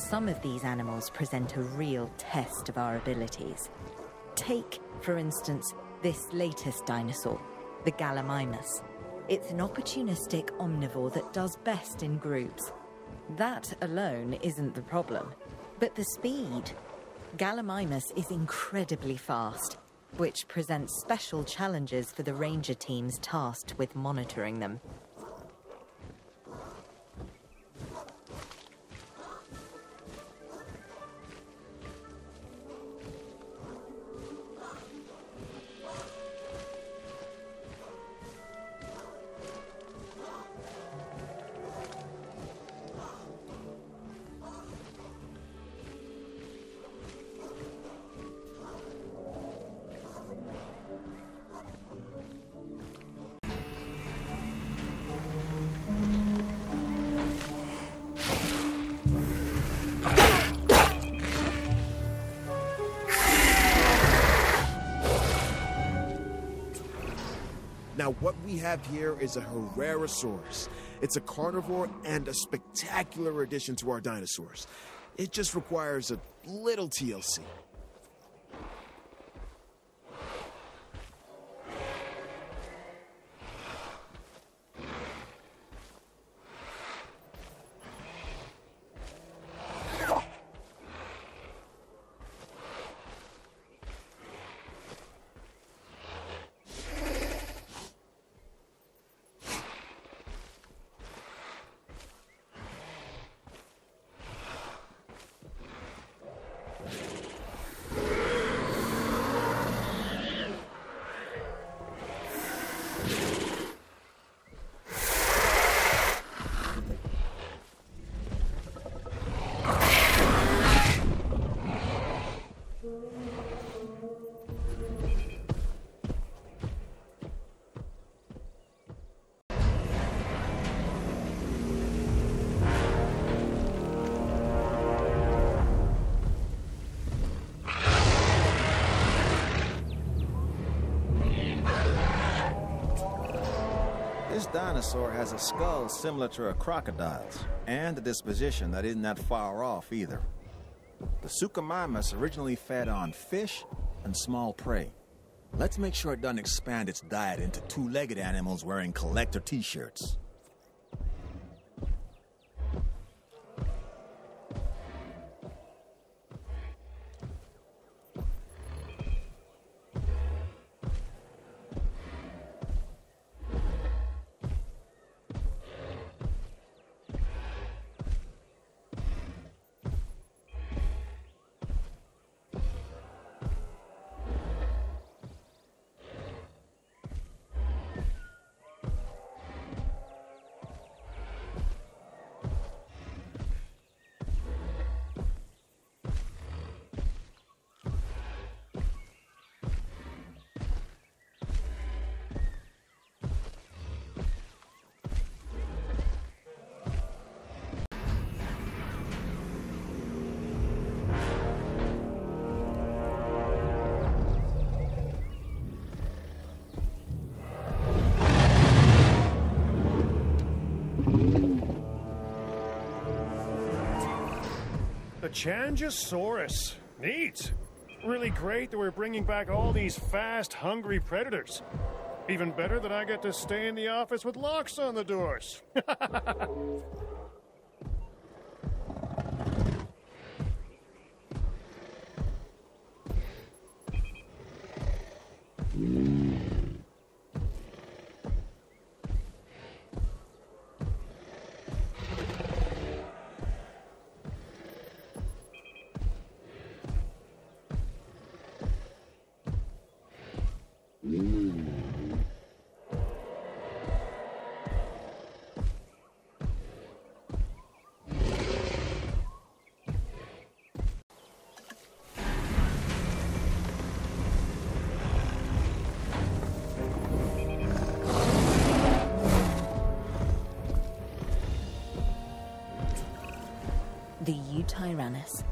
some of these animals present a real test of our abilities. Take, for instance, this latest dinosaur, the Gallimimus. It's an opportunistic omnivore that does best in groups. That alone isn't the problem, but the speed. Gallimimus is incredibly fast, which presents special challenges for the ranger teams tasked with monitoring them. Now, what we have here is a Herrerasaurus. It's a carnivore and a spectacular addition to our dinosaurs. It just requires a little TLC. This dinosaur has a skull similar to a crocodile's, and a disposition that isn't that far off either. The Suchomimus originally fed on fish and small prey. Let's make sure it doesn't expand its diet into two-legged animals wearing collector t-shirts. The Qianzhousaurus. Neat. Really great that we're bringing back all these fast, hungry predators. Even better that I get to stay in the office with locks on the doors. The Tyrannus.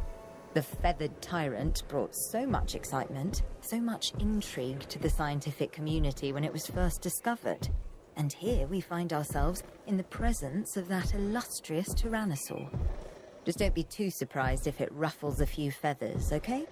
The feathered tyrant brought so much excitement, so much intrigue to the scientific community when it was first discovered. And here we find ourselves in the presence of that illustrious tyrannosaur. Just don't be too surprised if it ruffles a few feathers, okay?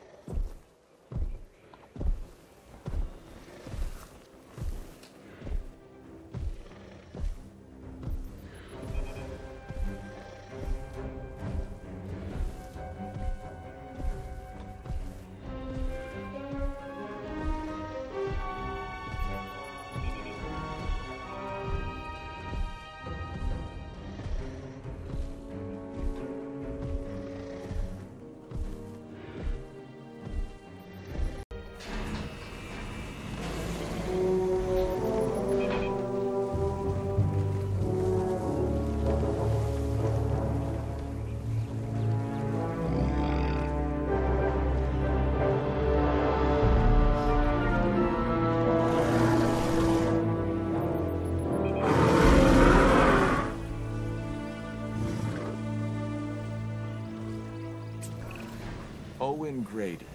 Owen Grady,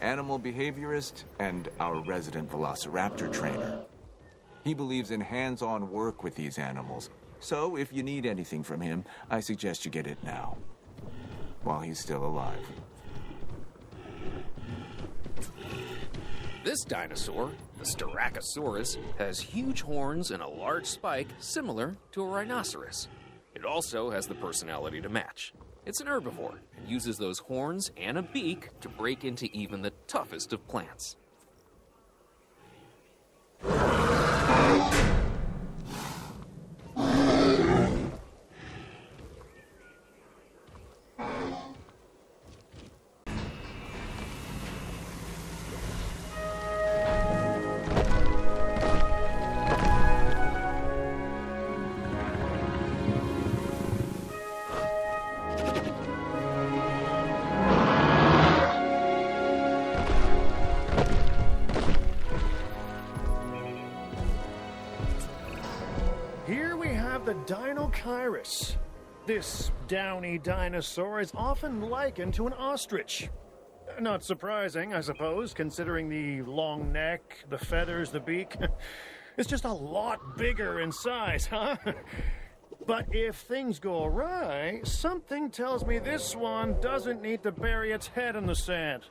animal behaviorist and our resident Velociraptor trainer. He believes in hands-on work with these animals, so if you need anything from him, I suggest you get it now, while he's still alive. This dinosaur, the Styracosaurus, has huge horns and a large spike similar to a rhinoceros. It also has the personality to match. It's an herbivore and uses those horns and a beak to break into even the toughest of plants. The Deinonychus. This downy dinosaur is often likened to an ostrich. Not surprising, I suppose, considering the long neck, the feathers, the beak. It's just a lot bigger in size, huh? But if things go awry, something tells me this one doesn't need to bury its head in the sand.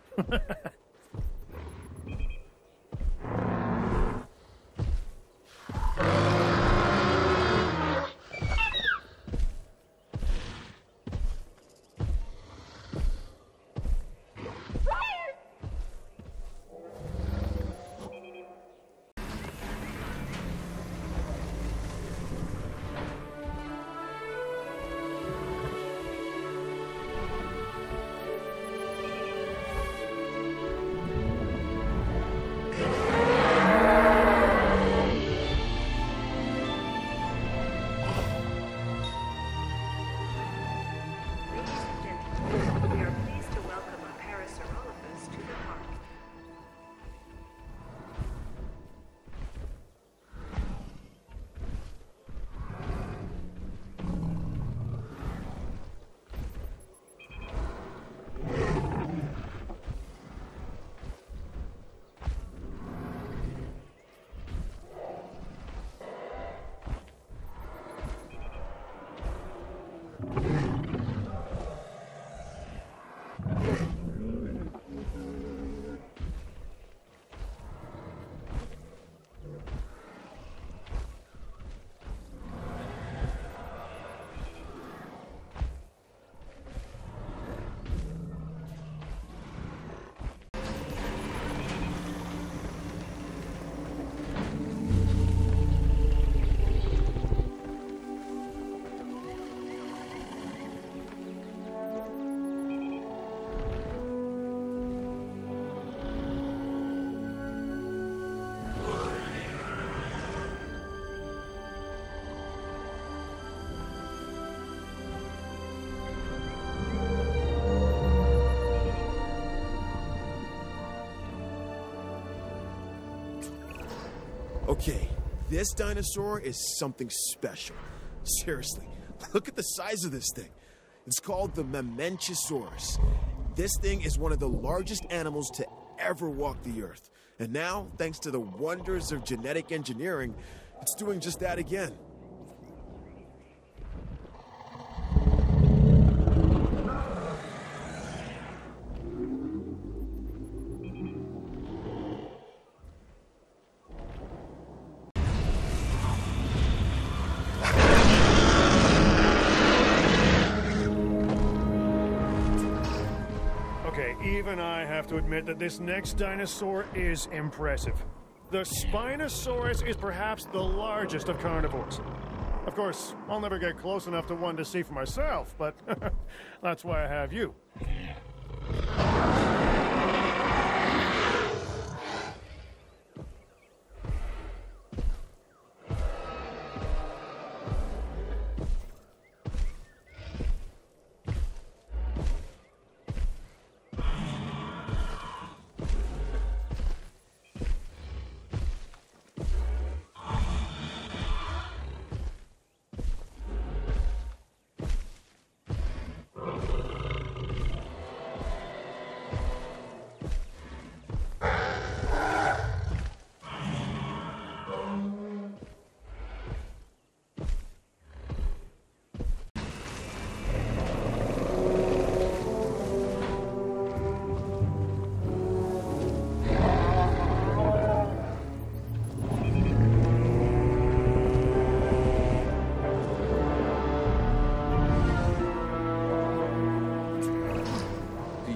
Okay, this dinosaur is something special. Seriously, look at the size of this thing. It's called the Majungasaurus. This thing is one of the largest animals to ever walk the earth. And now, thanks to the wonders of genetic engineering, it's doing just that again. Even I have to admit that this next dinosaur is impressive. The Spinosaurus is perhaps the largest of carnivores. Of course, I'll never get close enough to one to see for myself, but that's why I have you.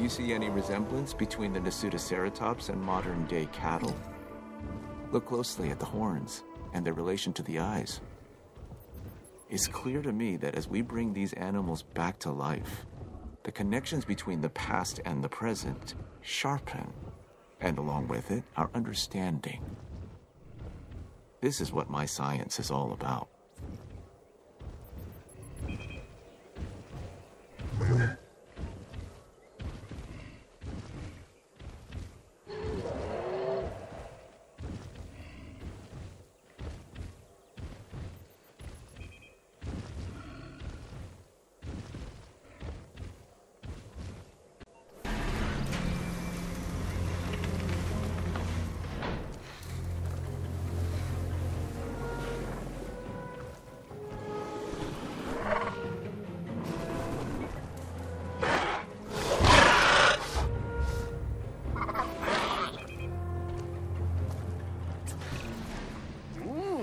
See any resemblance between the Nasutoceratops and modern-day cattle? Look closely at the horns and their relation to the eyes. It's clear to me that as we bring these animals back to life, the connections between the past and the present sharpen, and along with it, our understanding. This is what my science is all about.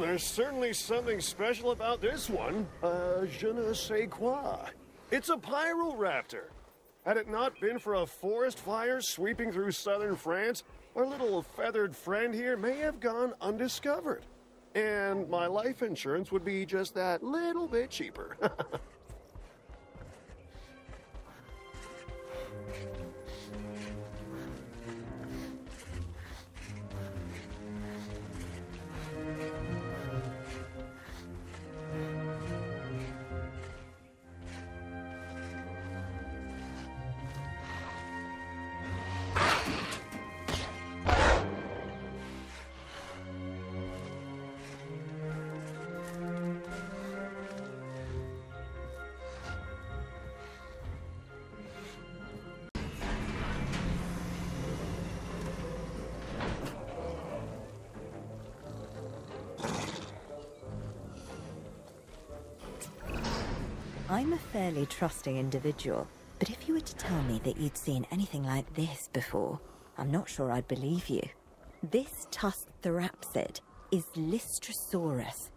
There's certainly something special about this one. Je ne sais quoi. It's a Pyroraptor. Had it not been for a forest fire sweeping through southern France, our little feathered friend here may have gone undiscovered. And my life insurance would be just that little bit cheaper. I'm a fairly trusting individual, but if you were to tell me that you'd seen anything like this before, I'm not sure I'd believe you. This tusked therapsid is Lystrosaurus.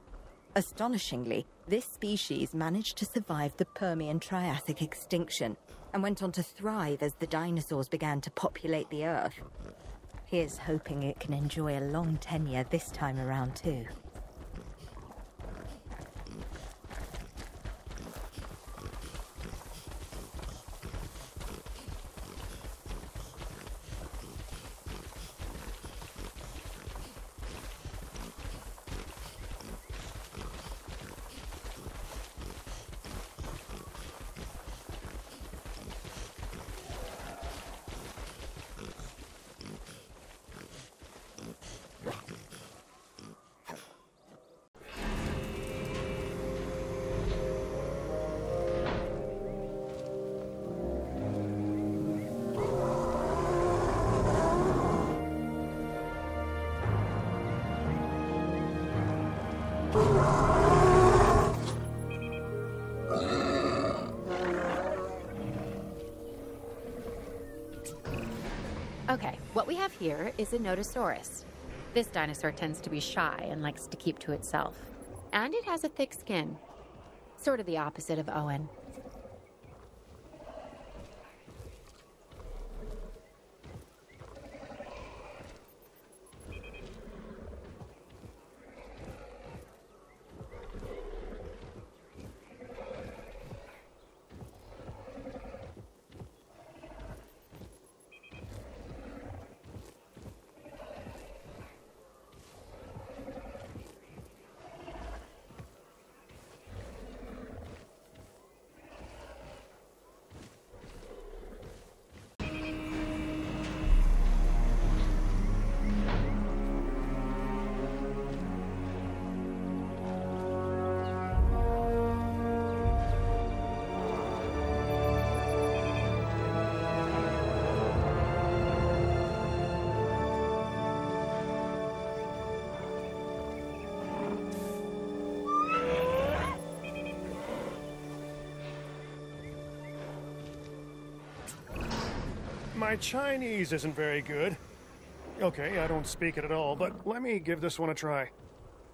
Astonishingly, this species managed to survive the Permian-Triassic extinction and went on to thrive as the dinosaurs began to populate the Earth. Here's hoping it can enjoy a long tenure this time around too. Okay, what we have here is a Nodosaurus. This dinosaur tends to be shy and likes to keep to itself. And it has a thick skin. Sort of the opposite of Owen. my Chinese isn't very good. Okay, I don't speak it at all, but let me give this one a try.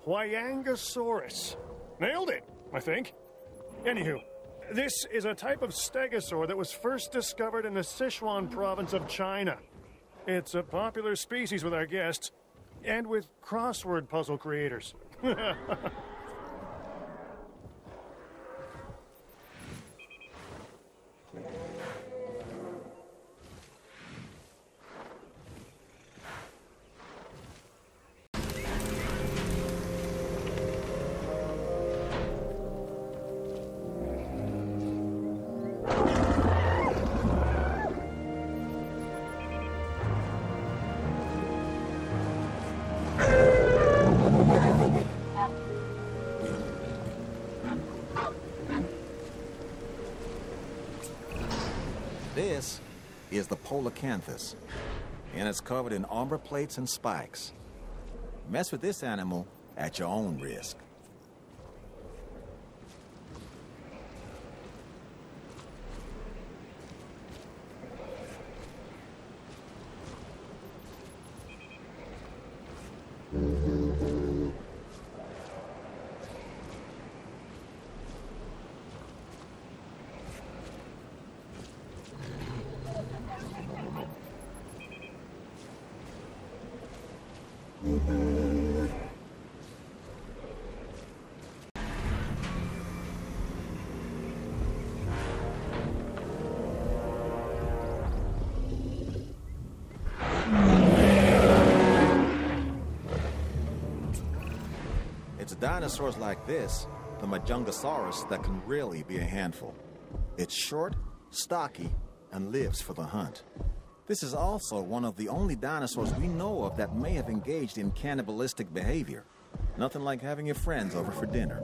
Huayangosaurus. Nailed it, I think. Anywho, this is a type of stegosaur that was first discovered in the Sichuan province of China. It's a popular species with our guests, and with crossword puzzle creators. This is the Coelophysis, and it's covered in armor plates and spikes. Mess with this animal at your own risk. It's dinosaurs like this, the Majungasaurus, that can really be a handful. It's short, stocky, and lives for the hunt. This is also one of the only dinosaurs we know of that may have engaged in cannibalistic behavior. Nothing like having your friends over for dinner.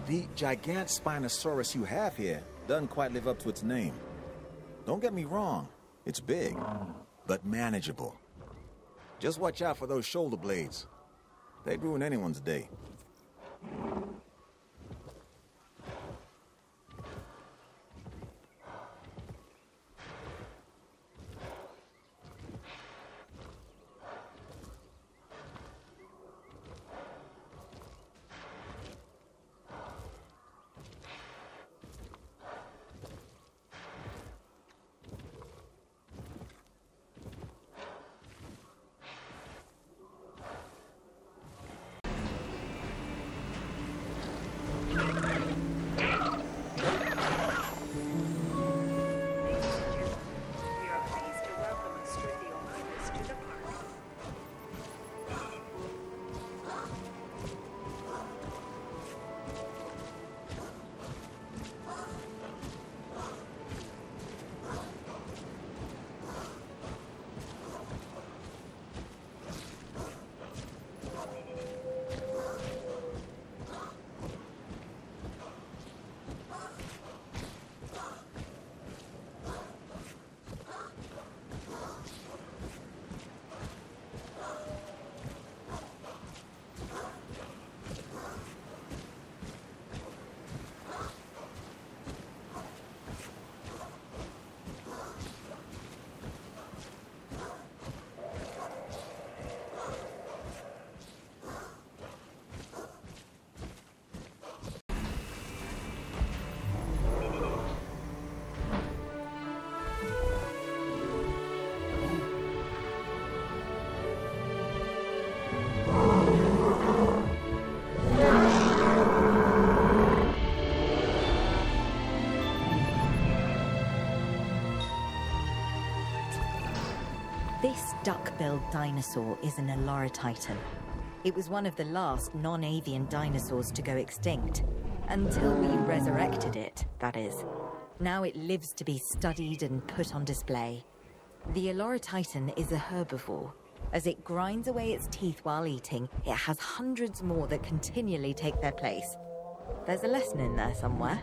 The gigantic Spinosaurus you have here doesn't quite live up to its name. Don't get me wrong, it's big, but manageable. Just watch out for those shoulder blades. They'd ruin anyone's day. duck-billed dinosaur is an Olorotitan. It was one of the last non-avian dinosaurs to go extinct. Until we resurrected it, that is. Now it lives to be studied and put on display. The Olorotitan is a herbivore. As it grinds away its teeth while eating, it has hundreds more that continually take their place. There's a lesson in there somewhere.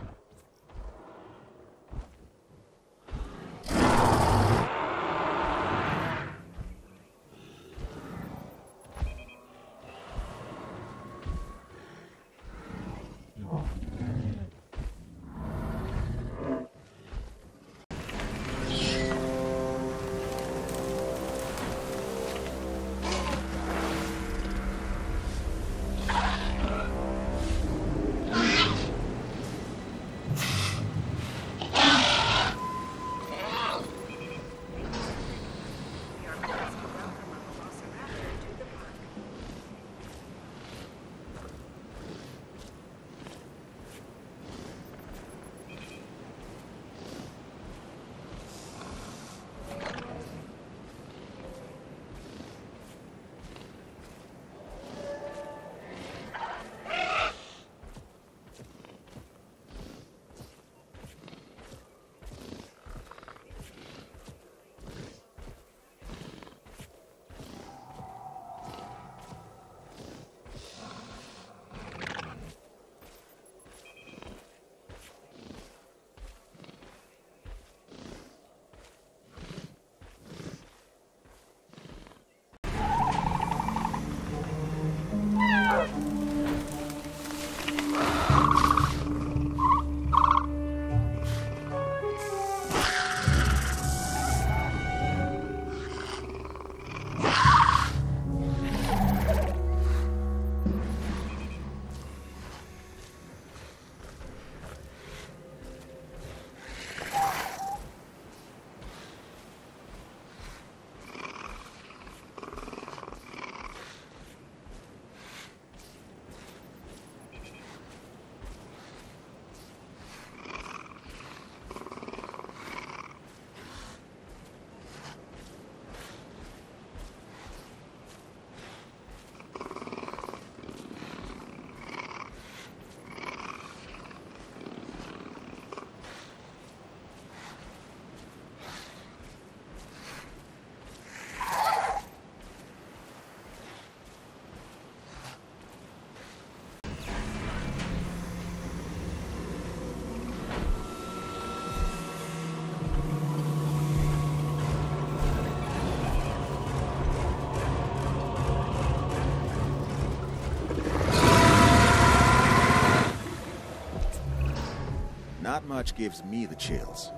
Not much gives me the chills,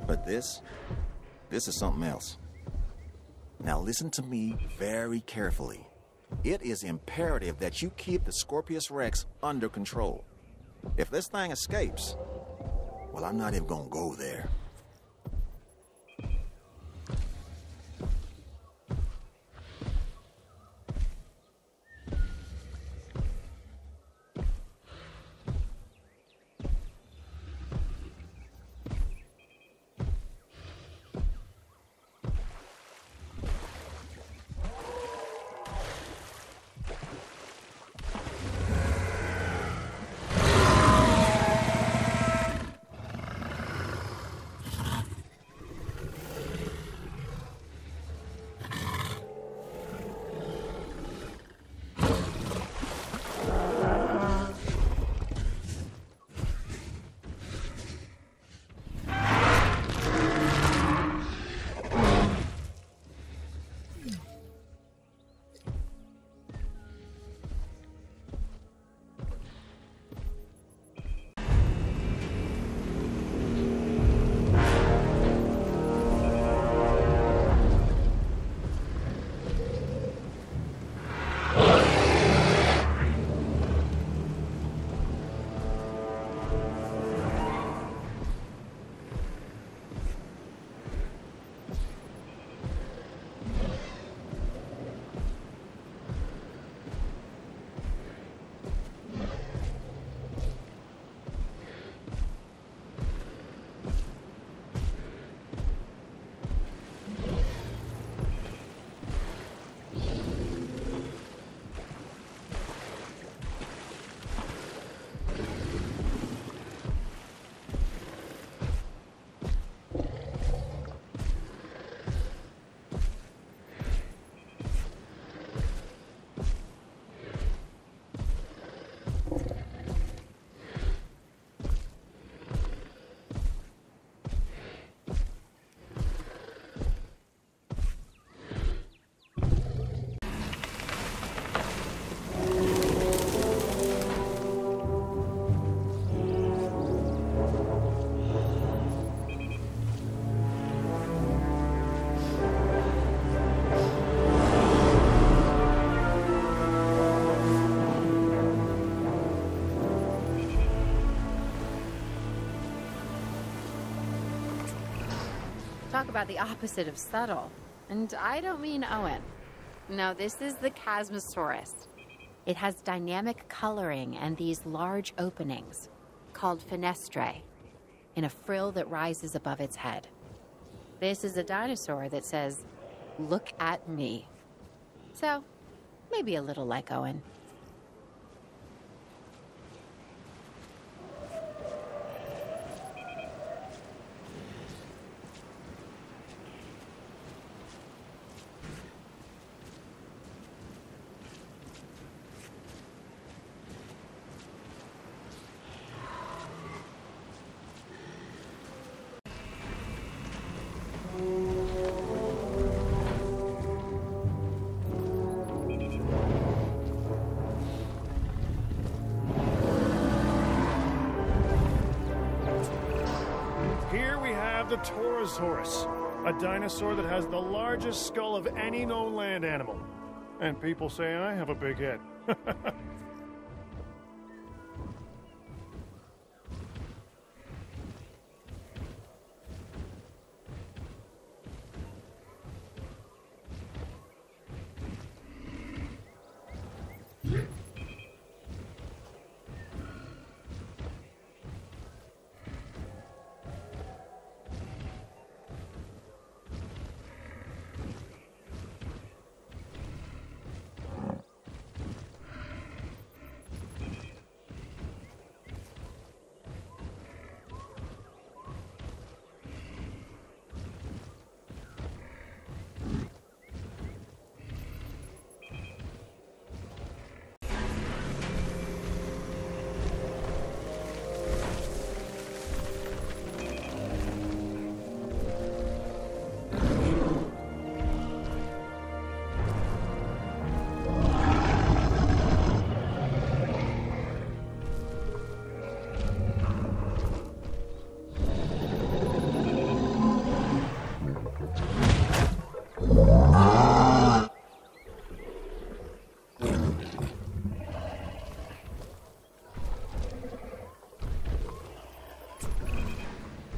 but this is something else. Now listen to me very carefully. It is imperative that you keep the Scorpius Rex under control. If this thing escapes, well, I'm not even gonna go there. Talk about the opposite of subtle. And I don't mean Owen. No, this is the Chasmosaurus. It has dynamic coloring and these large openings, called fenestrae, in a frill that rises above its head. This is a dinosaur that says, "Look at me." So, maybe a little like Owen. The Torosaurus, a dinosaur that has the largest skull of any known land animal. And people say I have a big head.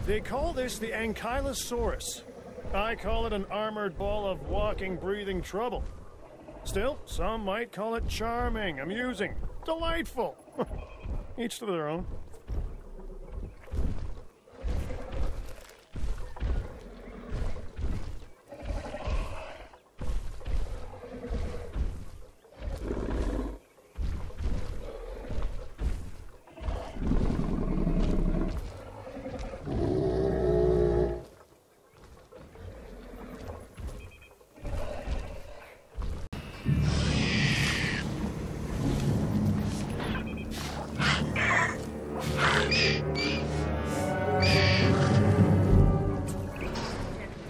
They call this the Ankylosaurus. I call it an armored ball of walking, breathing trouble. Still, some might call it charming, amusing, delightful. Each to their own.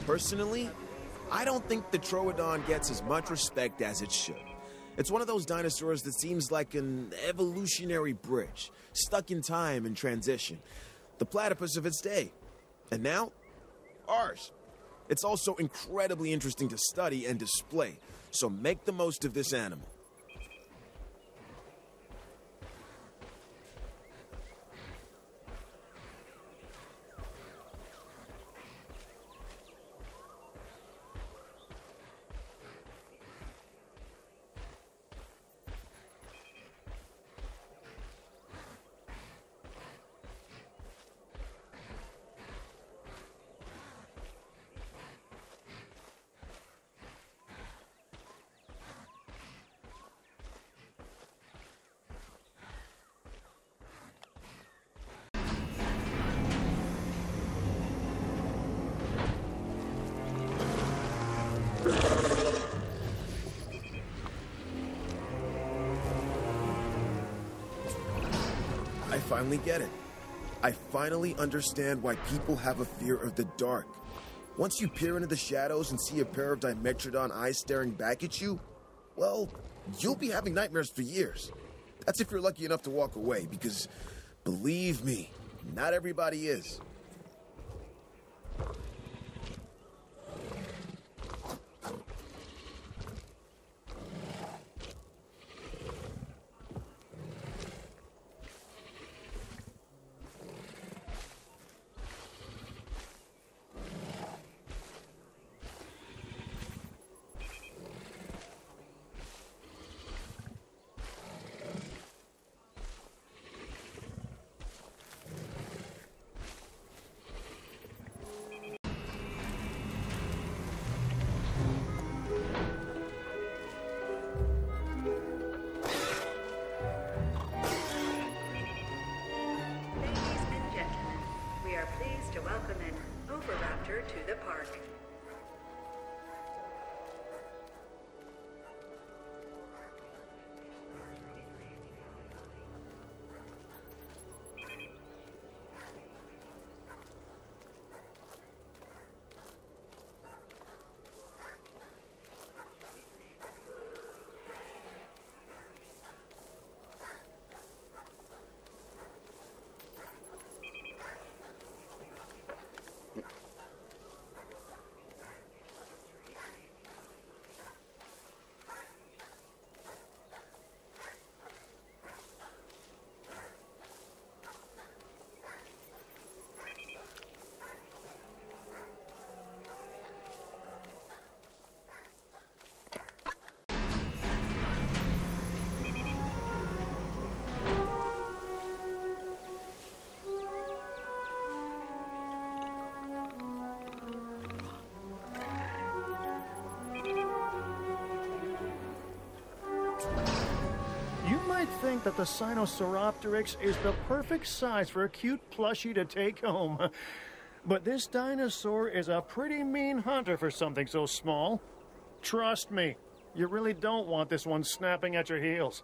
Personally, I don't think the Troodon gets as much respect as it should. It's one of those dinosaurs that seems like an evolutionary bridge, stuck in time and transition. The platypus of its day. And now, ours. It's also incredibly interesting to study and display, so make the most of this animal. I finally get it. I finally understand why people have a fear of the dark. Once you peer into the shadows and see a pair of Dimetrodon eyes staring back at you, well, you'll be having nightmares for years. That's if you're lucky enough to walk away, because believe me, not everybody is. pleased to welcome an Indoraptor to the park. I think that the Spinosaurus is the perfect size for a cute plushie to take home. But this dinosaur is a pretty mean hunter for something so small. Trust me, you really don't want this one snapping at your heels.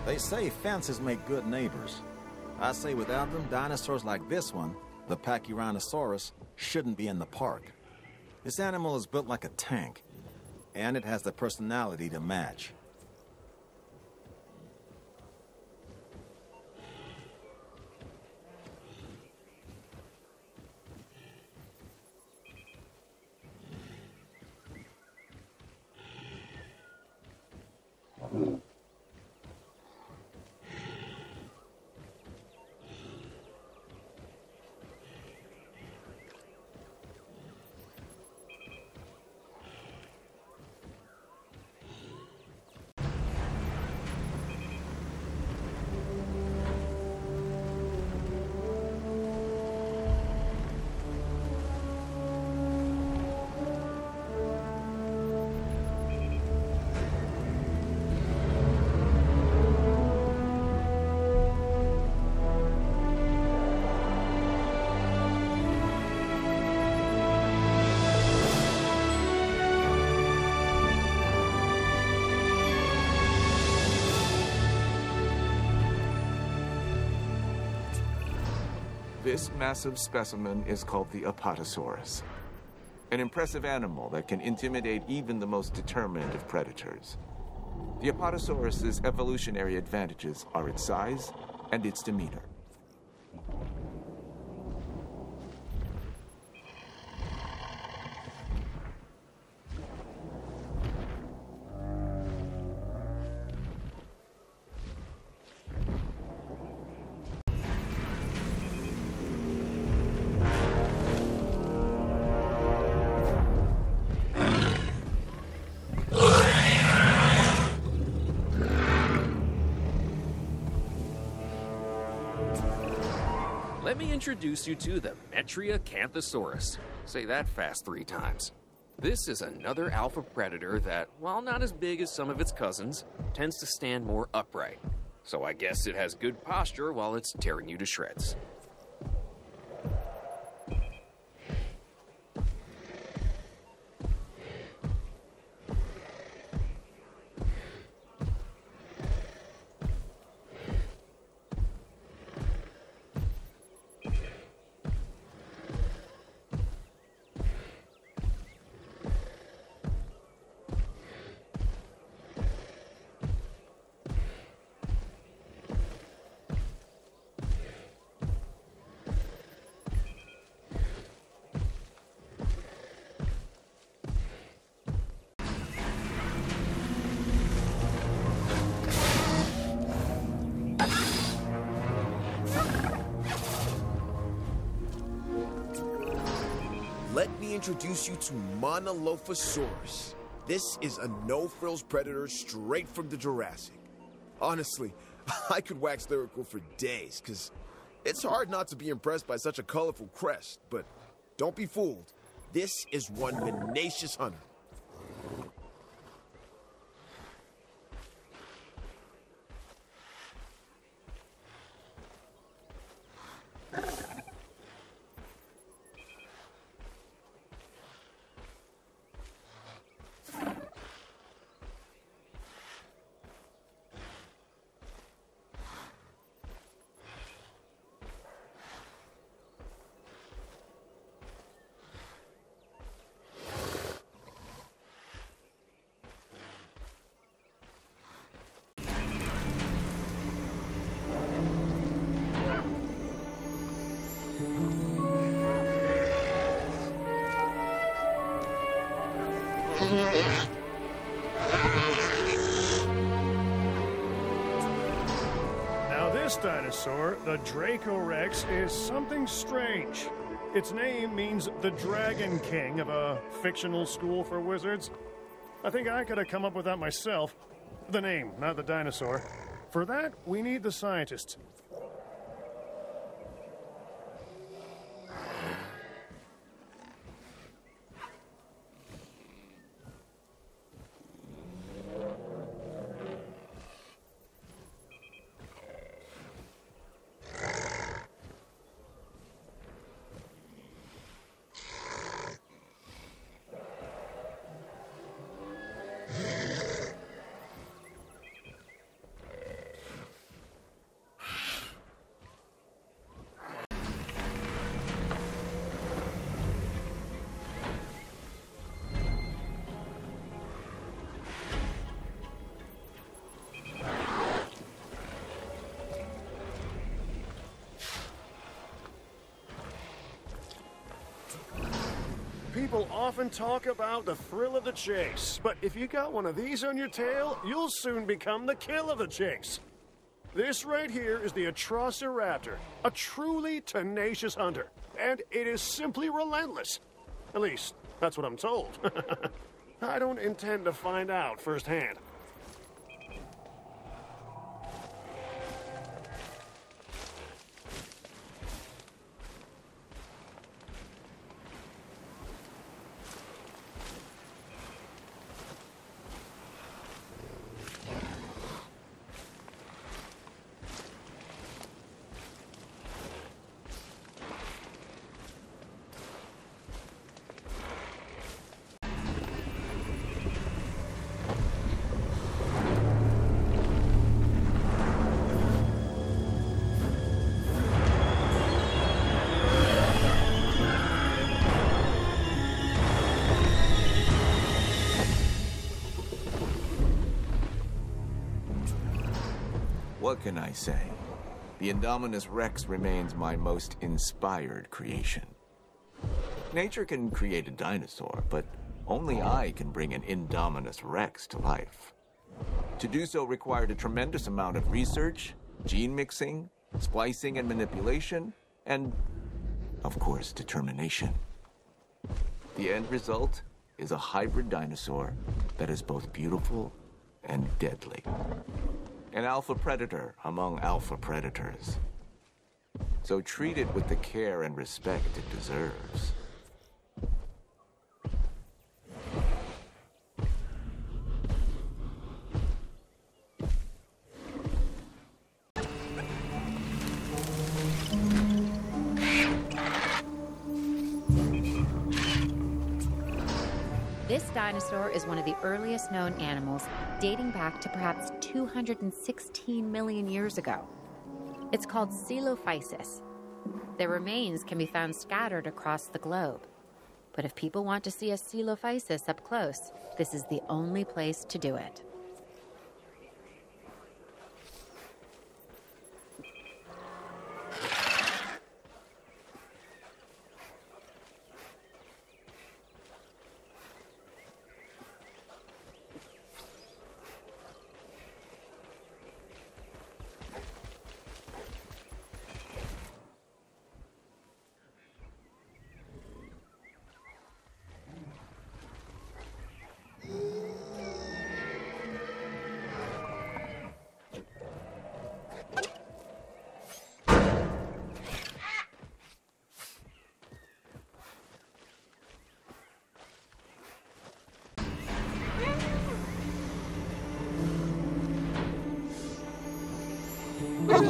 They say fences make good neighbors. I say without them, dinosaurs like this one, the Carcharodontosaurus, shouldn't be in the park. This animal is built like a tank, and it has the personality to match. This massive specimen is called the Albertosaurus, an impressive animal that can intimidate even the most determined of predators. The Albertosaurus's evolutionary advantages are its size and its demeanor. Let me introduce you to the Metriacanthosaurus. Say that fast 3 times. This is another alpha predator that, while not as big as some of its cousins, tends to stand more upright. So I guess it has good posture while it's tearing you to shreds. introduce you to Dilophosaurus. This is a no-frills predator straight from the Jurassic. Honestly, I could wax lyrical for days, because it's hard not to be impressed by such a colorful crest, but don't be fooled. This is one tenacious hunter. Now this dinosaur, the Dracorex, is something strange. Its name means the Dragon King of a fictional school for wizards. I think I could have come up with that myself. The name, not the dinosaur. For that, we need the scientists. People often talk about the thrill of the chase, but if you got one of these on your tail, you'll soon become the kill of the chase. This right here is the Velociraptor, a truly tenacious hunter, and it is simply relentless. At least, that's what I'm told. I don't intend to find out firsthand. What can I say? The Indominus Rex remains my most inspired creation. Nature can create a dinosaur, but only I can bring an Indominus Rex to life. To do so required a tremendous amount of research, gene mixing, splicing and manipulation, and, of course, determination. The end result is a hybrid dinosaur that is both beautiful and deadly. An alpha predator among alpha predators. So treat it with the care and respect it deserves. This dinosaur is one of the earliest known animals, dating back to perhaps 216 million years ago. It's called Coelophysis. Their remains can be found scattered across the globe. But if people want to see a Coelophysis up close, this is the only place to do it. We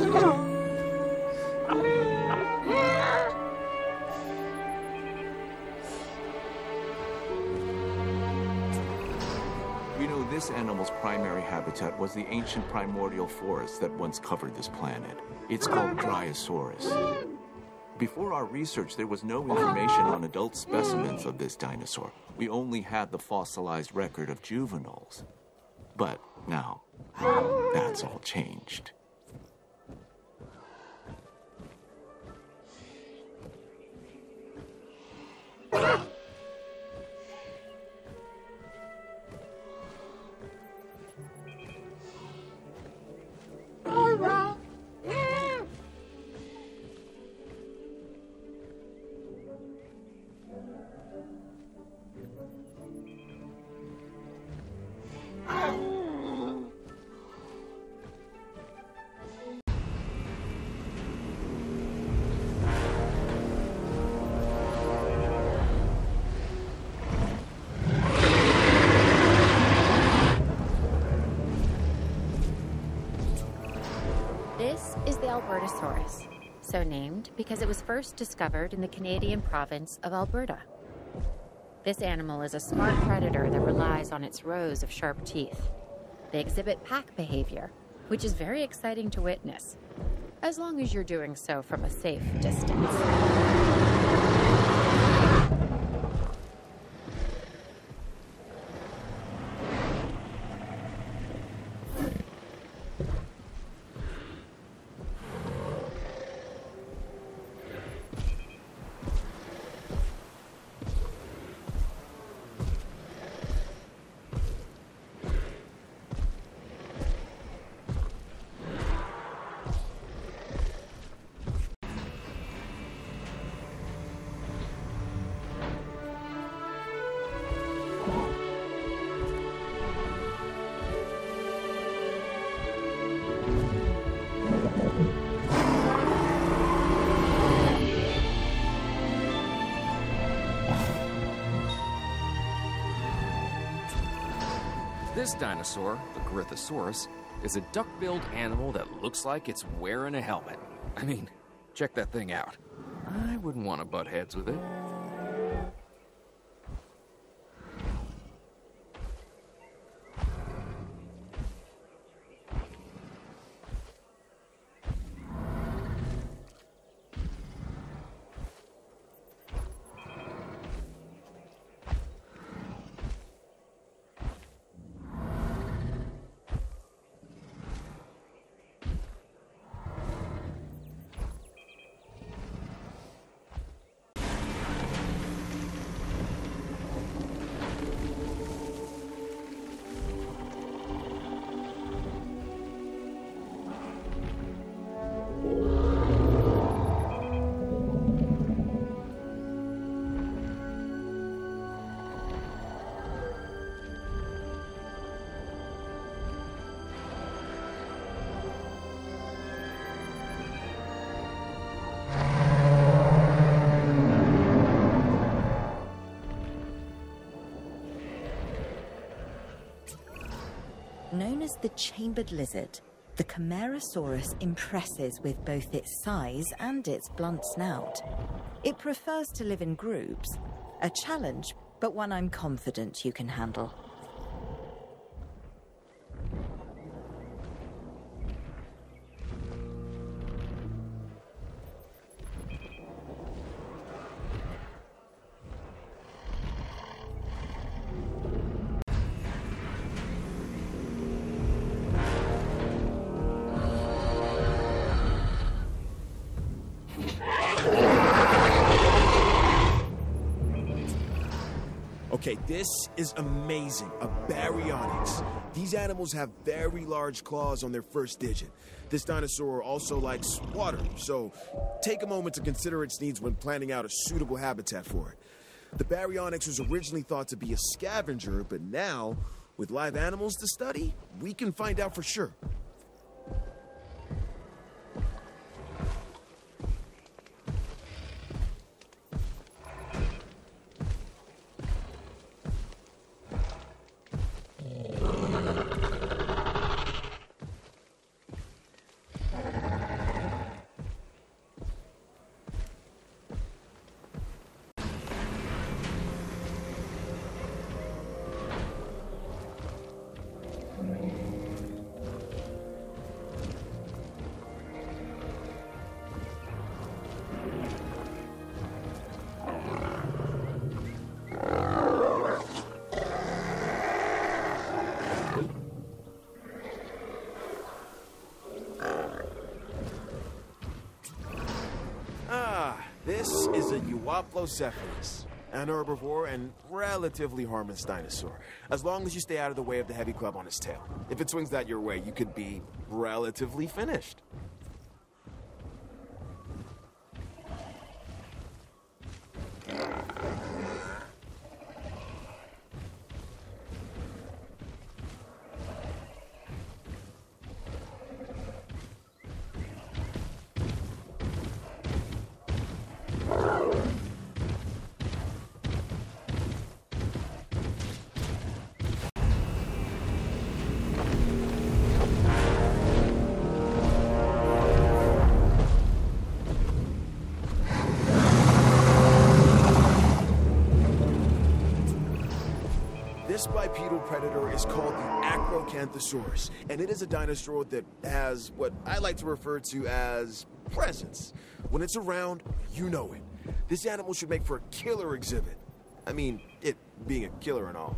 know this animal's primary habitat was the ancient primordial forest that once covered this planet. It's called Drysaurus. Before our research, there was no information on adult specimens of this dinosaur. We only had the fossilized record of juveniles. But now, that's all changed. This is the Albertosaurus, so named because it was first discovered in the Canadian province of Alberta. This animal is a smart predator that relies on its rows of sharp teeth. They exhibit pack behavior, which is very exciting to witness, as long as you're doing so from a safe distance. This dinosaur, the Grythosaurus, is a duck-billed animal that looks like it's wearing a helmet. I mean, check that thing out. I wouldn't want to butt heads with it. Known as the chambered lizard, the Camarasaurus impresses with both its size and its blunt snout. It prefers to live in groups, a challenge, but one I'm confident you can handle. Okay, this is amazing. A baryonyx. These animals have very large claws on their first digit. This dinosaur also likes water, so take a moment to consider its needs when planning out a suitable habitat for it. The baryonyx was originally thought to be a scavenger, but now, with live animals to study, we can find out for sure. Liopleurodon, an herbivore and relatively harmless dinosaur, as long as you stay out of the way of the heavy club on his tail. If it swings that your way, you could be relatively finished. This bipedal predator is called the Acrocanthosaurus, and it is a dinosaur that has what I like to refer to as presence. When it's around, you know it. This animal should make for a killer exhibit. I mean, it being a killer and all.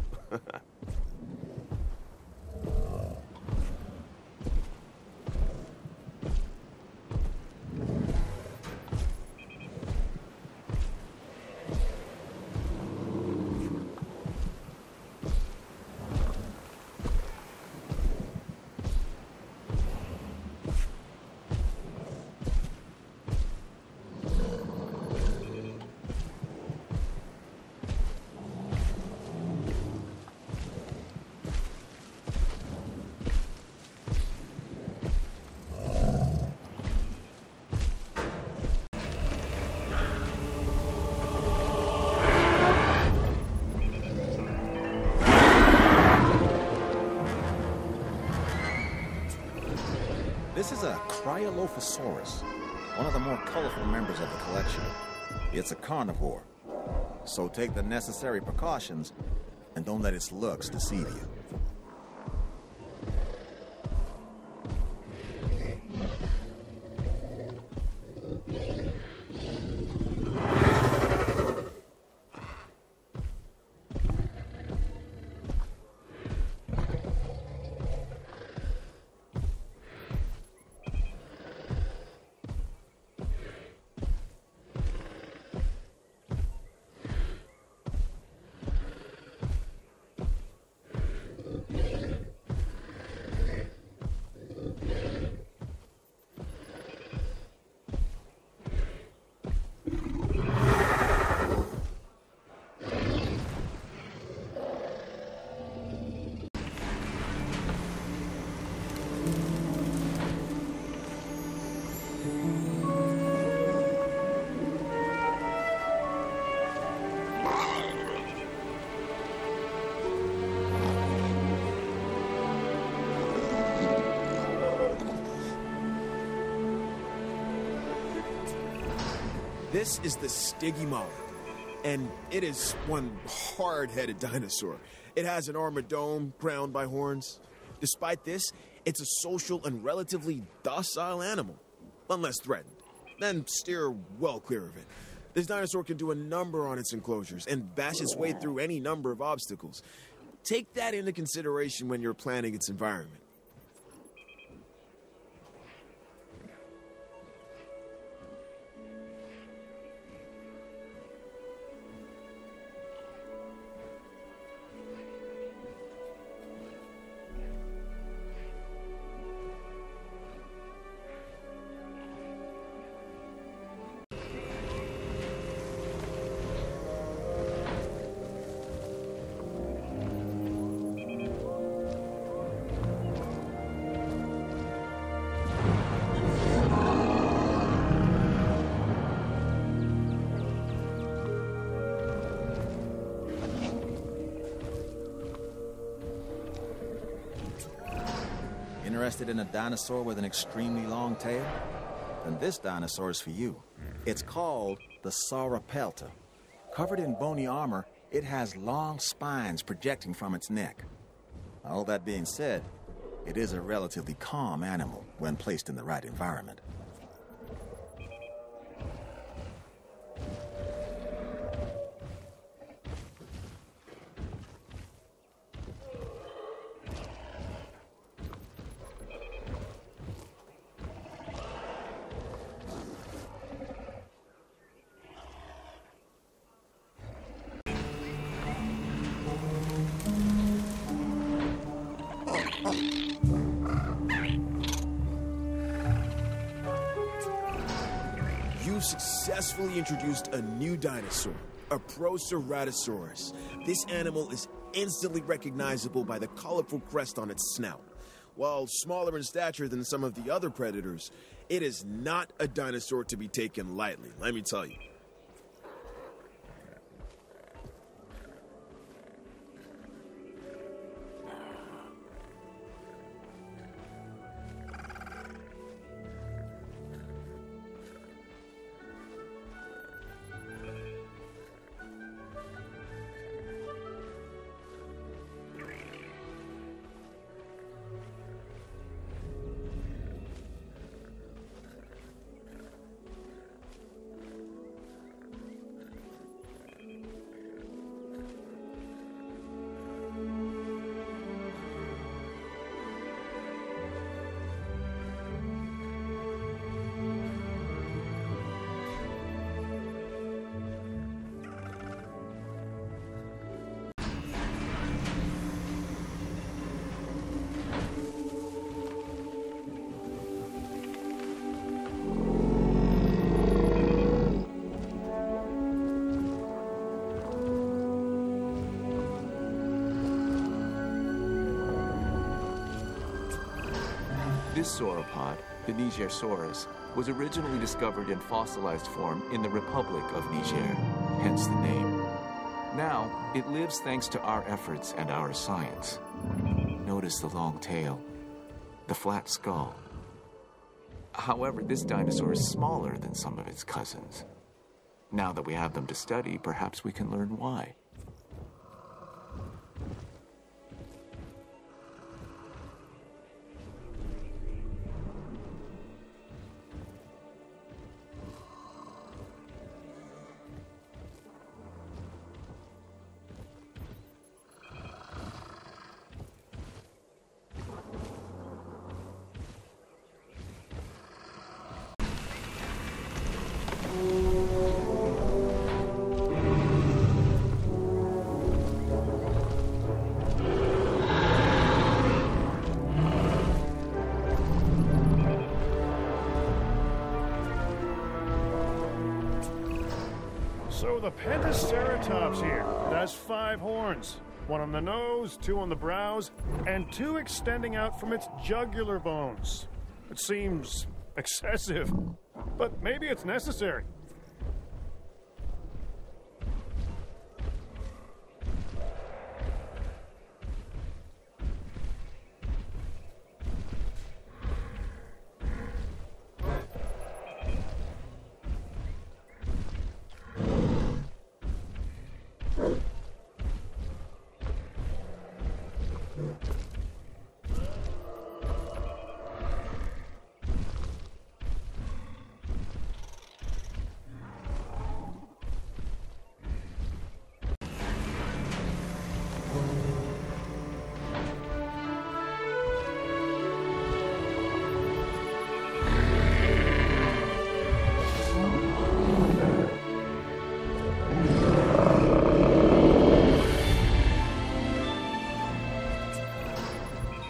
This is a Cryolophosaurus, one of the more colorful members of the collection. It's a carnivore, so take the necessary precautions and don't let its looks deceive you. This is the Stygimoloch, and it is one hard-headed dinosaur. It has an armored dome crowned by horns. Despite this, it's a social and relatively docile animal, unless threatened. Then steer well clear of it. This dinosaur can do a number on its enclosures and bash its way through any number of obstacles. Take that into consideration when you're planning its environment. Interested in a dinosaur with an extremely long tail? Then this dinosaur is for you. It's called the Sauropelta. Covered in bony armor, it has long spines projecting from its neck. All that being said, it is a relatively calm animal when placed in the right environment. You've successfully introduced a new dinosaur, a Proceratosaurus. This animal is instantly recognizable by the colorful crest on its snout. While smaller in stature than some of the other predators, it is not a dinosaur to be taken lightly, let me tell you. This sauropod, the Nigersaurus, was originally discovered in fossilized form in the Republic of Niger, hence the name. Now, it lives thanks to our efforts and our science. Notice the long tail, the flat skull. However, this dinosaur is smaller than some of its cousins. Now that we have them to study, perhaps we can learn why. So the Pentaceratops here, it has 5 horns. 1 on the nose, 2 on the brows, and 2 extending out from its jugular bones. It seems excessive, but maybe it's necessary.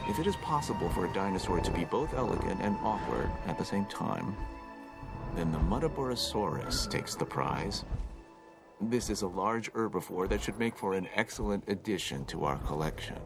If it is possible for a dinosaur to be both elegant and awkward at the same time, then the Albertosaurus takes the prize. This is a large herbivore that should make for an excellent addition to our collection.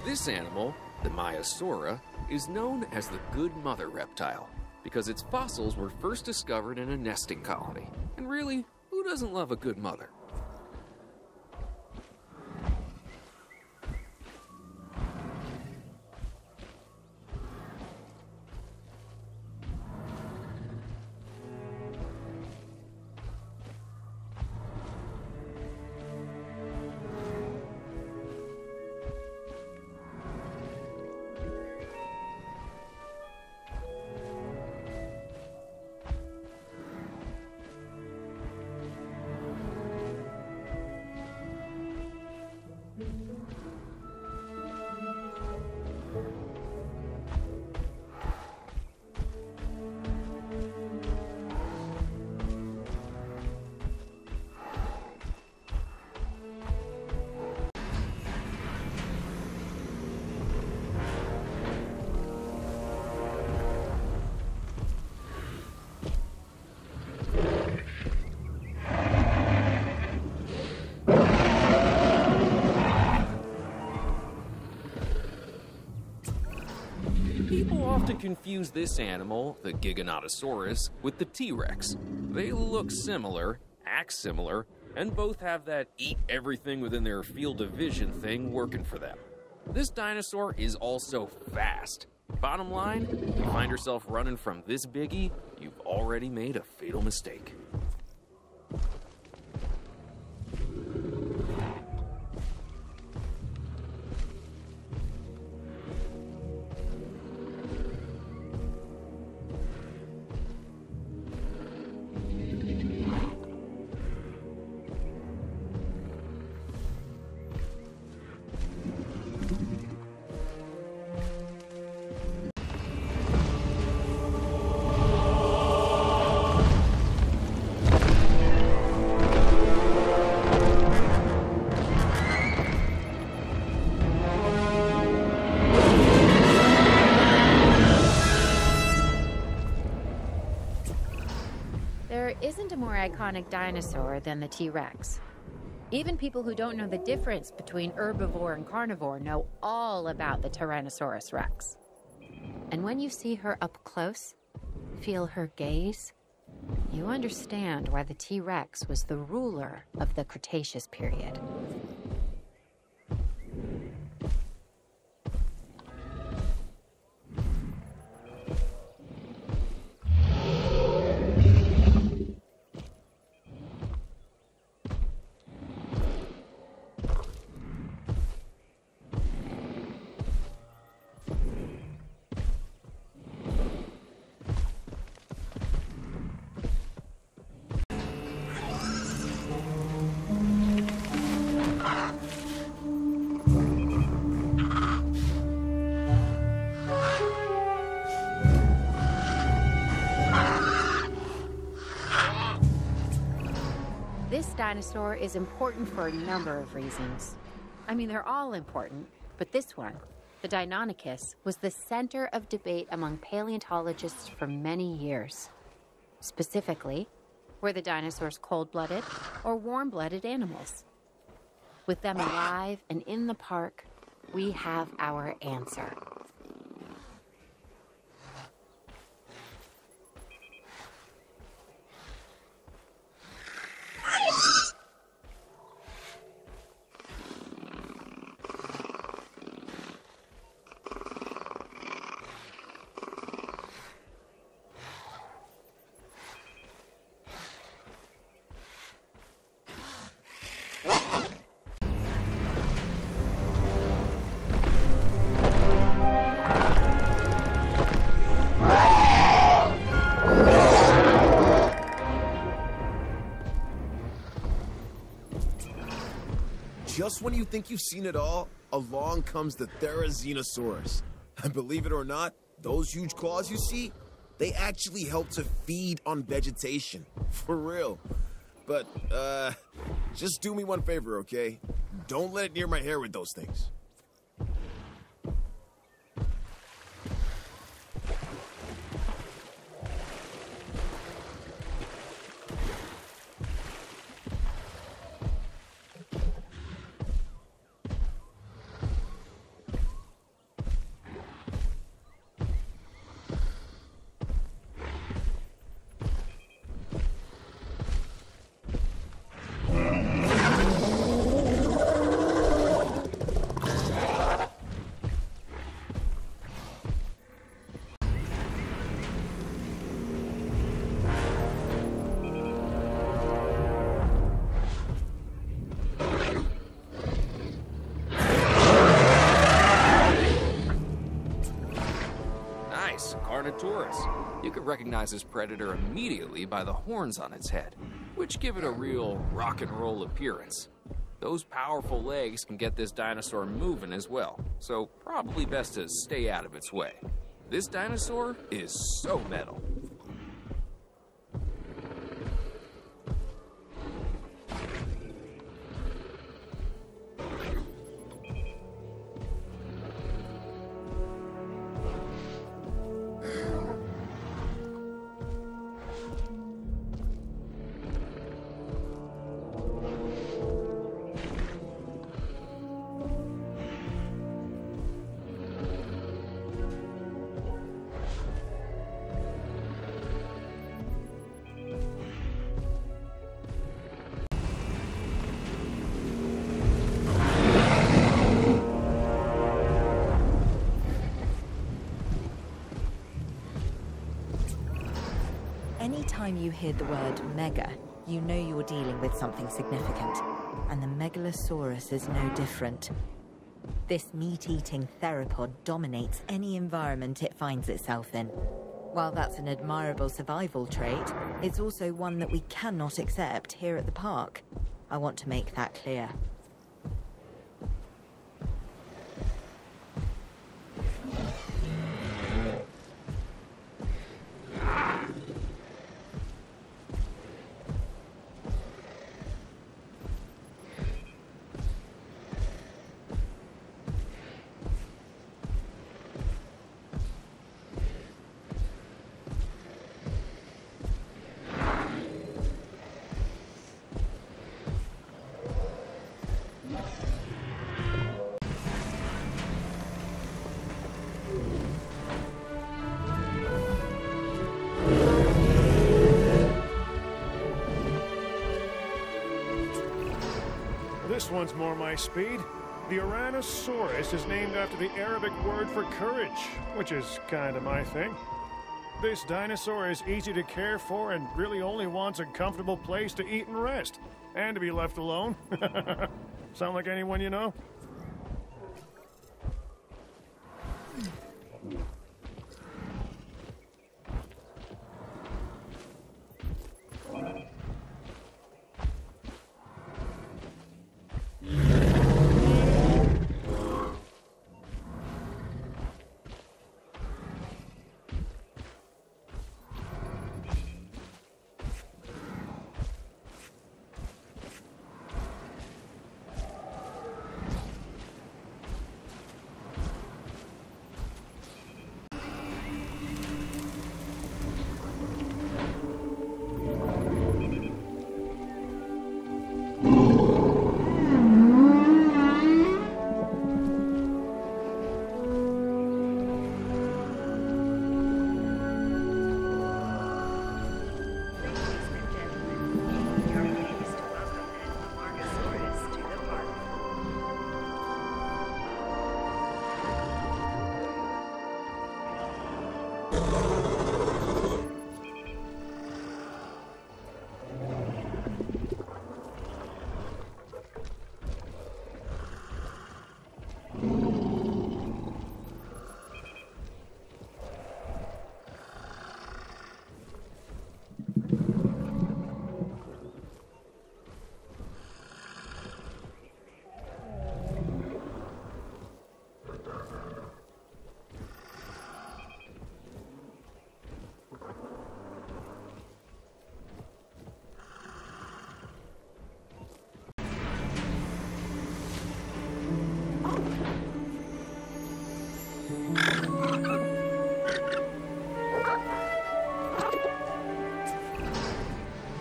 This animal, the Maiasaura, is known as the Good Mother reptile because its fossils were first discovered in a nesting colony. And really, who Who doesn't love a good mother? People often confuse this animal, the Gigantosaurus, with the T-Rex. They look similar, act similar, and both have that eat everything within their field of vision thing working for them. This dinosaur is also fast. Bottom line, if you find yourself running from this biggie, you've already made a fatal mistake. Iconic dinosaur than the T-Rex. Even people who don't know the difference between herbivore and carnivore know all about the Tyrannosaurus Rex. And when you see her up close, feel her gaze, you understand why the T-Rex was the ruler of the Cretaceous period. This dinosaur is important for a number of reasons. I mean, they're all important, but this one, the Deinonychus, was the center of debate among paleontologists for many years. Specifically, were the dinosaurs cold-blooded or warm-blooded animals? With them alive and in the park, we have our answer. Just when you think you've seen it all, along comes the Therizinosaurus. And believe it or not, those huge claws you see, they actually help to feed on vegetation. For real. But, just do me one favor, okay? Don't let it near my hair with those things. recognizes Predator immediately by the horns on its head, which give it a real rock and roll appearance. Those powerful legs can get this dinosaur moving as well, so probably best to stay out of its way. This dinosaur is so metal. Anytime you hear the word mega, you know you're dealing with something significant. And the Megalosaurus is no different. This meat-eating theropod dominates any environment it finds itself in. While that's an admirable survival trait, it's also one that we cannot accept here at the park. I want to make that clear. This one's more my speed. The Tyrannosaurus is named after the Arabic word for courage, which is kind of my thing. This dinosaur is easy to care for and really only wants a comfortable place to eat and rest, and to be left alone. Sound like anyone you know?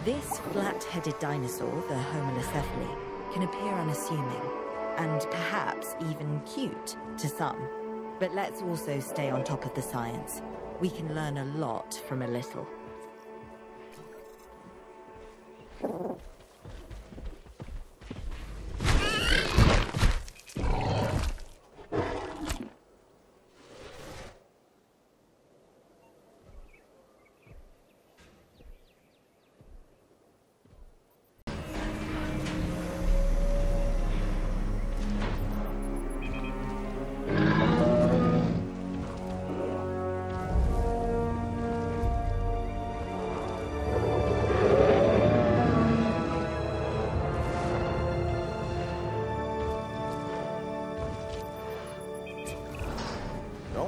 This flat-headed dinosaur, the Homalocephale, can appear unassuming, and perhaps even cute to some. But let's also stay on top of the science. We can learn a lot from a little.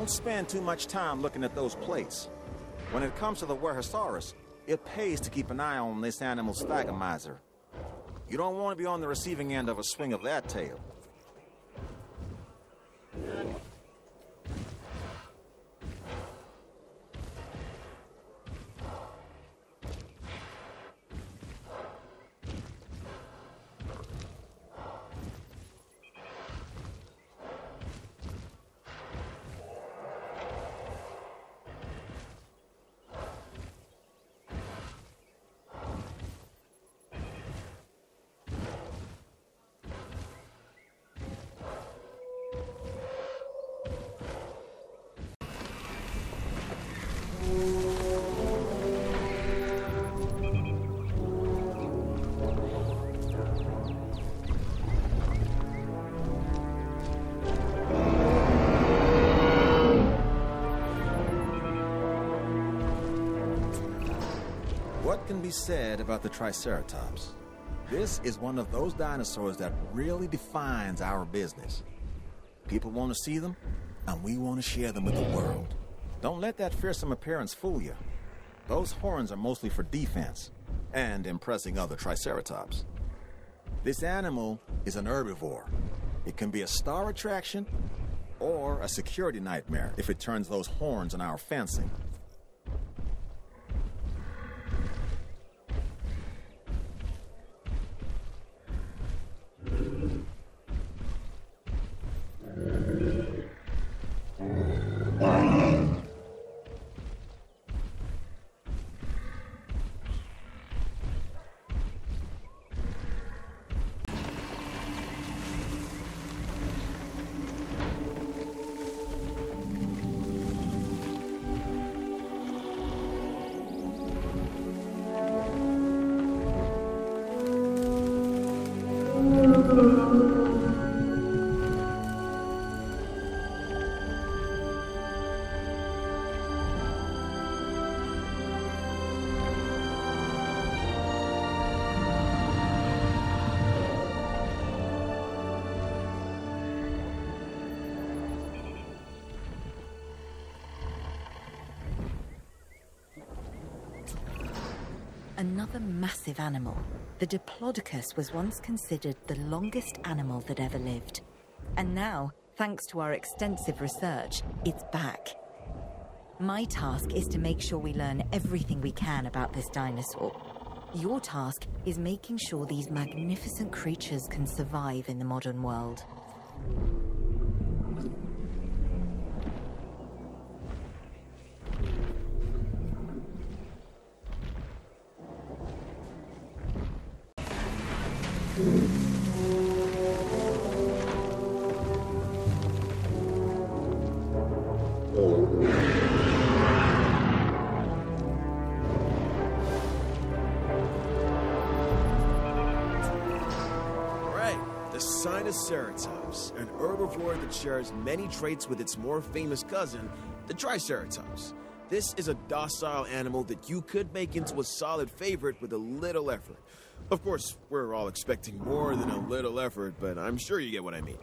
Don't spend too much time looking at those plates. When it comes to the Herrerasaurus, it pays to keep an eye on this animal's thagomizer. You don't want to be on the receiving end of a swing of that tail. What can be said about the Triceratops? This is one of those dinosaurs that really defines our business. People want to see them, and we want to share them with the world. Don't let that fearsome appearance fool you. Those horns are mostly for defense and impressing other Triceratops. This animal is an herbivore. It can be a star attraction or a security nightmare if it turns those horns on our fencing. Another massive animal. The Diplodocus was once considered the longest animal that ever lived. And now, thanks to our extensive research, it's back. My task is to make sure we learn everything we can about this dinosaur. Your task is making sure these magnificent creatures can survive in the modern world. Ceratops, an herbivore that shares many traits with its more famous cousin, the Triceratops. This is a docile animal that you could make into a solid favorite with a little effort. Of course, we're all expecting more than a little effort, but I'm sure you get what I mean.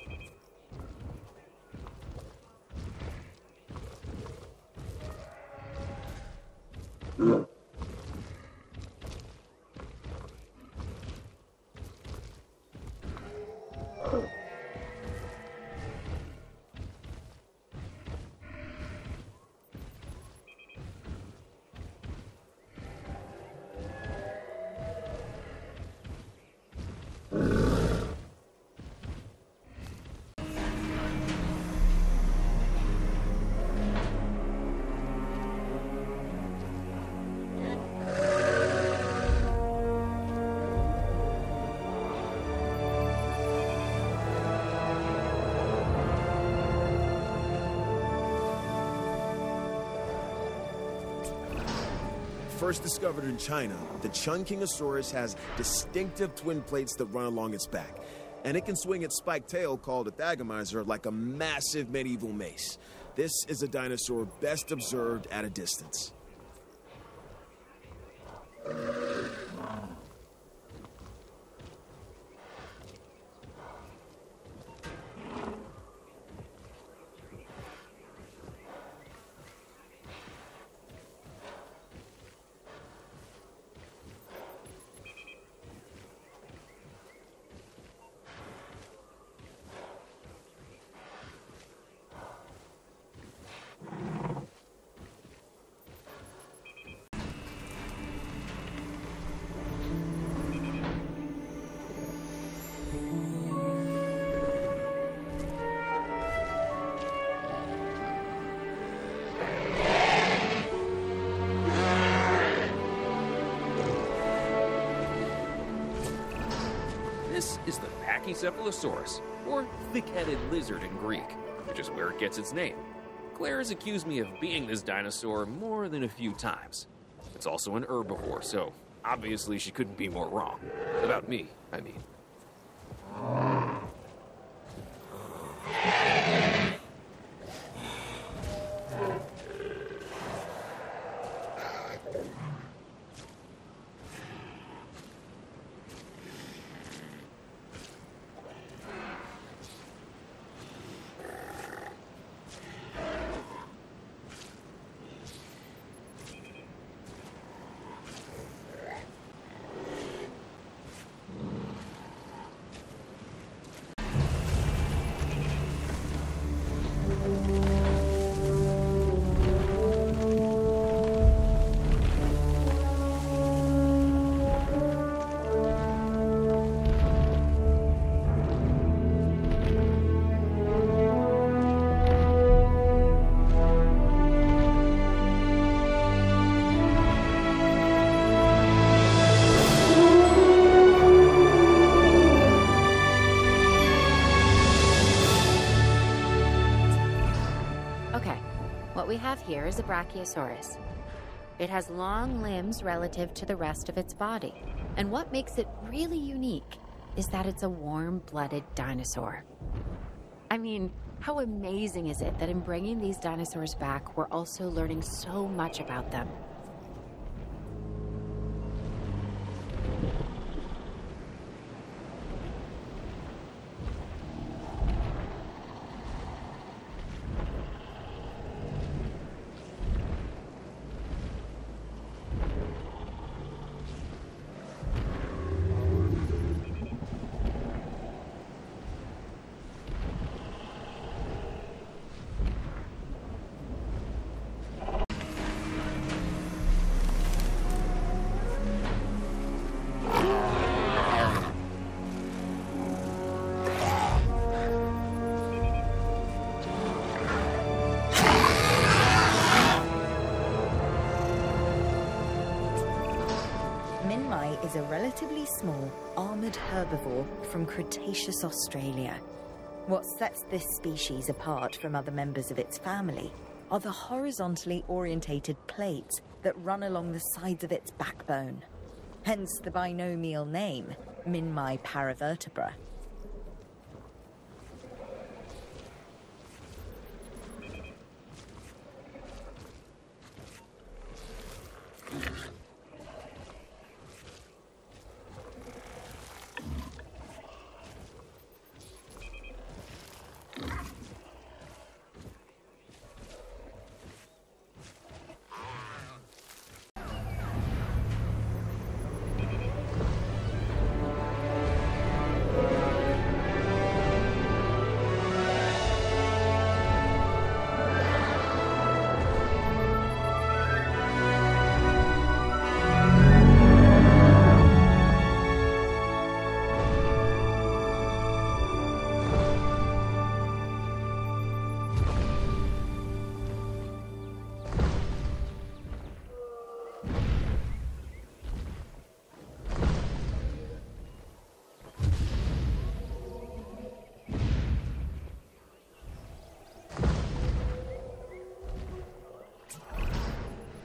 First discovered in China, the Chungkingosaurus has distinctive twin plates that run along its back, and it can swing its spiked tail, called a thagomizer, like a massive medieval mace. This is a dinosaur best observed at a distance. This is the Pachycephalosaurus, or thick-headed lizard in Greek, which is where it gets its name. Claire has accused me of being this dinosaur more than a few times. It's also an herbivore, so obviously she couldn't be more wrong. About me, I mean. Here is a Brachiosaurus. It has long limbs relative to the rest of its body, and what makes it really unique is that it's a warm-blooded dinosaur. I mean, how amazing is it that in bringing these dinosaurs back, we're also learning so much about them? Is a relatively small, armored herbivore from Cretaceous Australia. What sets this species apart from other members of its family are the horizontally orientated plates that run along the sides of its backbone. Hence the binomial name, Minmi paravertebra.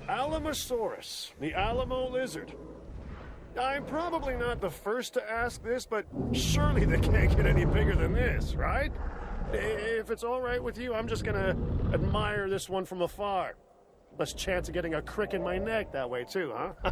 Allosaurus, the Alamo lizard. I'm probably not the first to ask this, but surely they can't get any bigger than this, right? If it's all right with you, I'm just gonna admire this one from afar. Less chance of getting a crick in my neck that way too, huh?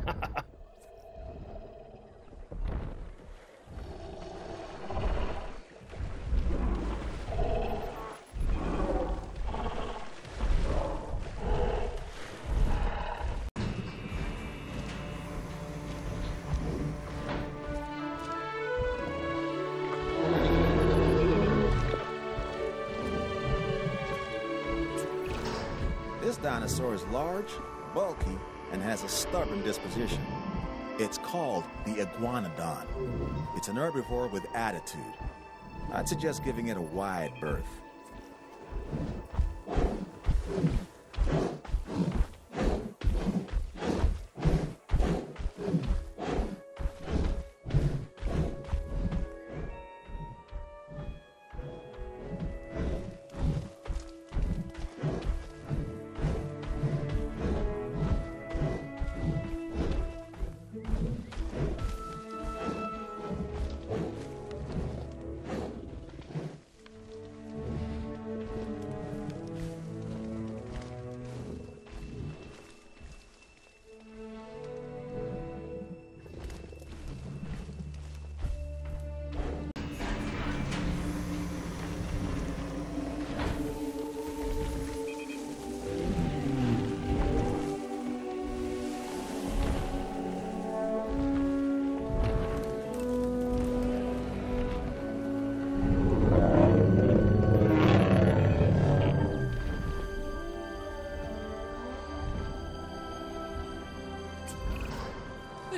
This dinosaur is large, bulky, and has a stubborn disposition. It's called the iguanodon. It's an herbivore with attitude. I'd suggest giving it a wide berth.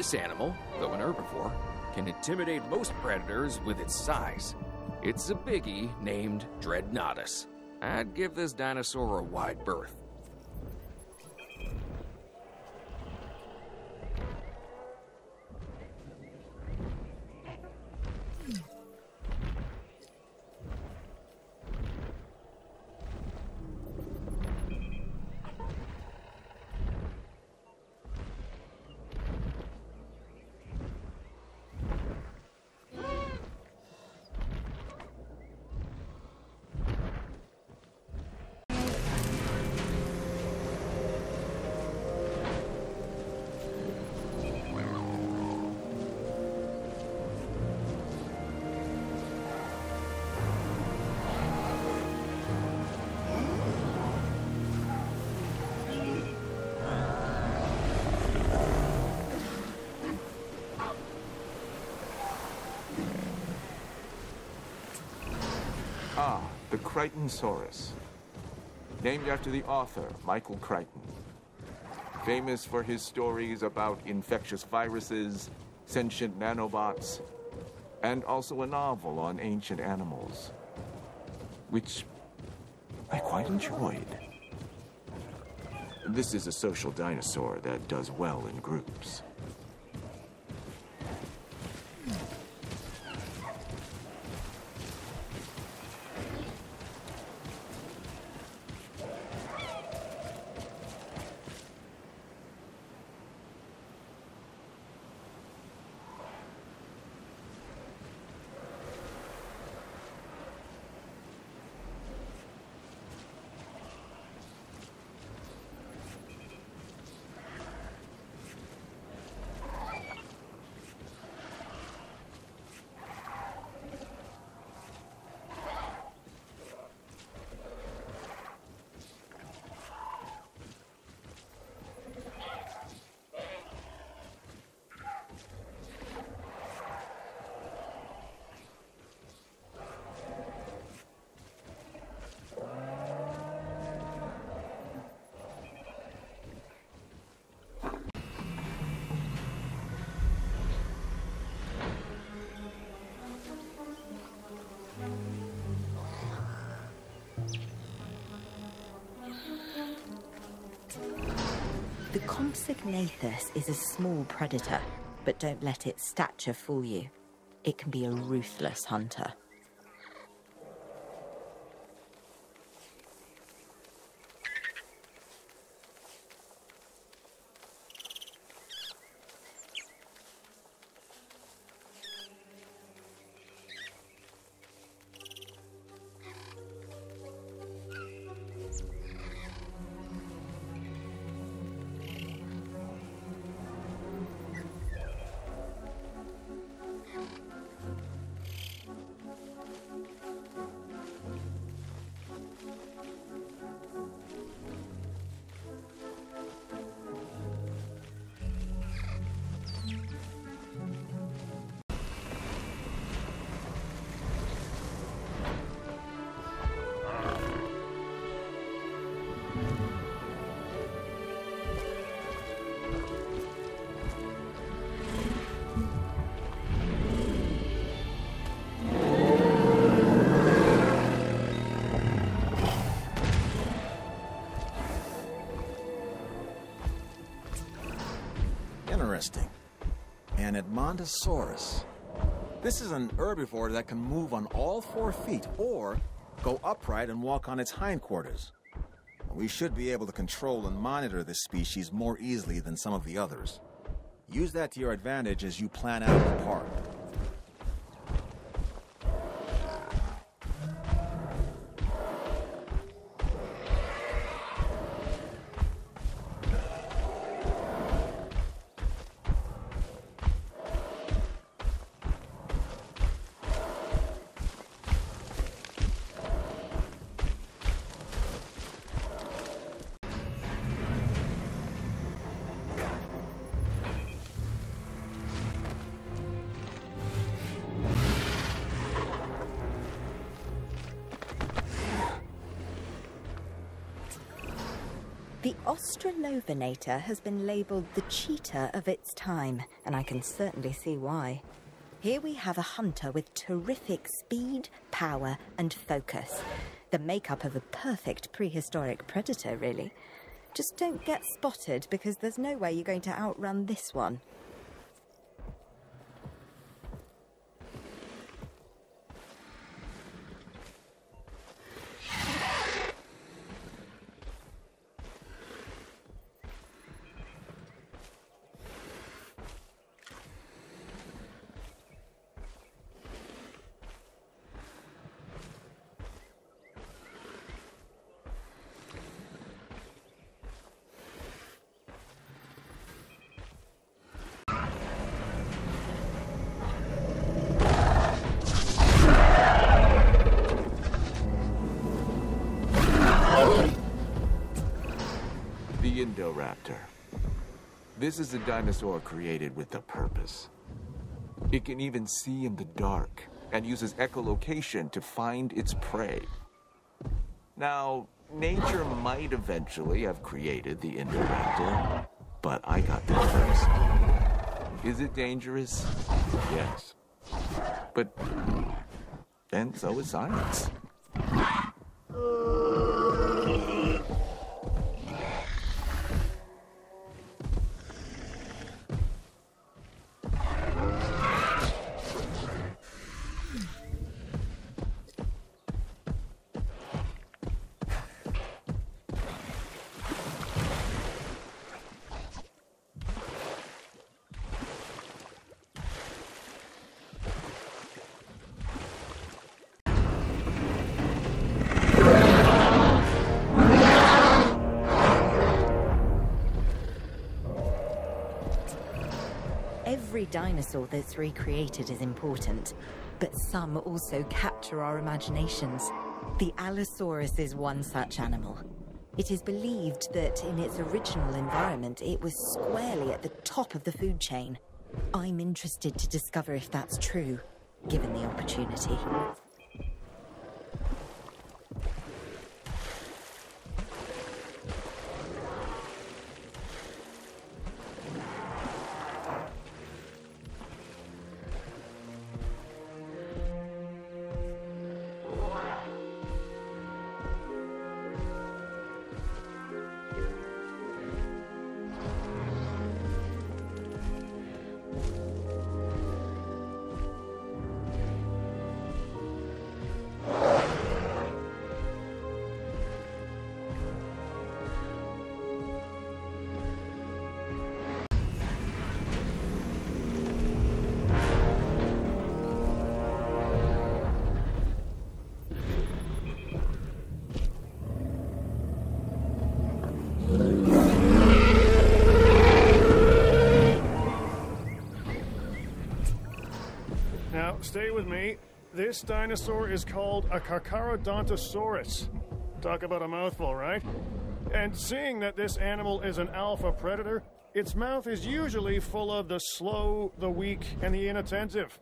This animal, though an herbivore, can intimidate most predators with its size. It's a biggie named Dreadnoughtus. I'd give this dinosaur a wide berth. The Crichtonsaurus, named after the author, Michael Crichton. Famous for his stories about infectious viruses, sentient nanobots, and also a novel on ancient animals, which I quite enjoyed. This is a social dinosaur that does well in groups. The Compsognathus is a small predator, but don't let its stature fool you. It can be a ruthless hunter. Interesting. An Edmontosaurus. This is an herbivore that can move on all 4 feet or go upright and walk on its hindquarters. We should be able to control and monitor this species more easily than some of the others. Use that to your advantage as you plan out the park. The Australovenator has been labelled the cheetah of its time, and I can certainly see why. Here we have a hunter with terrific speed, power, and focus. The makeup of a perfect prehistoric predator, really. Just don't get spotted, because there's no way you're going to outrun this one. The Indoraptor. This is a dinosaur created with a purpose. It can even see in the dark and uses echolocation to find its prey. Now, nature might eventually have created the Indoraptor, but I got there first. Is it dangerous? Yes. But then so is science. Every dinosaur that's recreated is important, but some also capture our imaginations. The Allosaurus is one such animal. It is believed that in its original environment, it was squarely at the top of the food chain. I'm interested to discover if that's true, given the opportunity. Stay with me. This dinosaur is called a Carcharodontosaurus. Talk about a mouthful, right? And seeing that this animal is an alpha predator, its mouth is usually full of the slow, the weak, and the inattentive.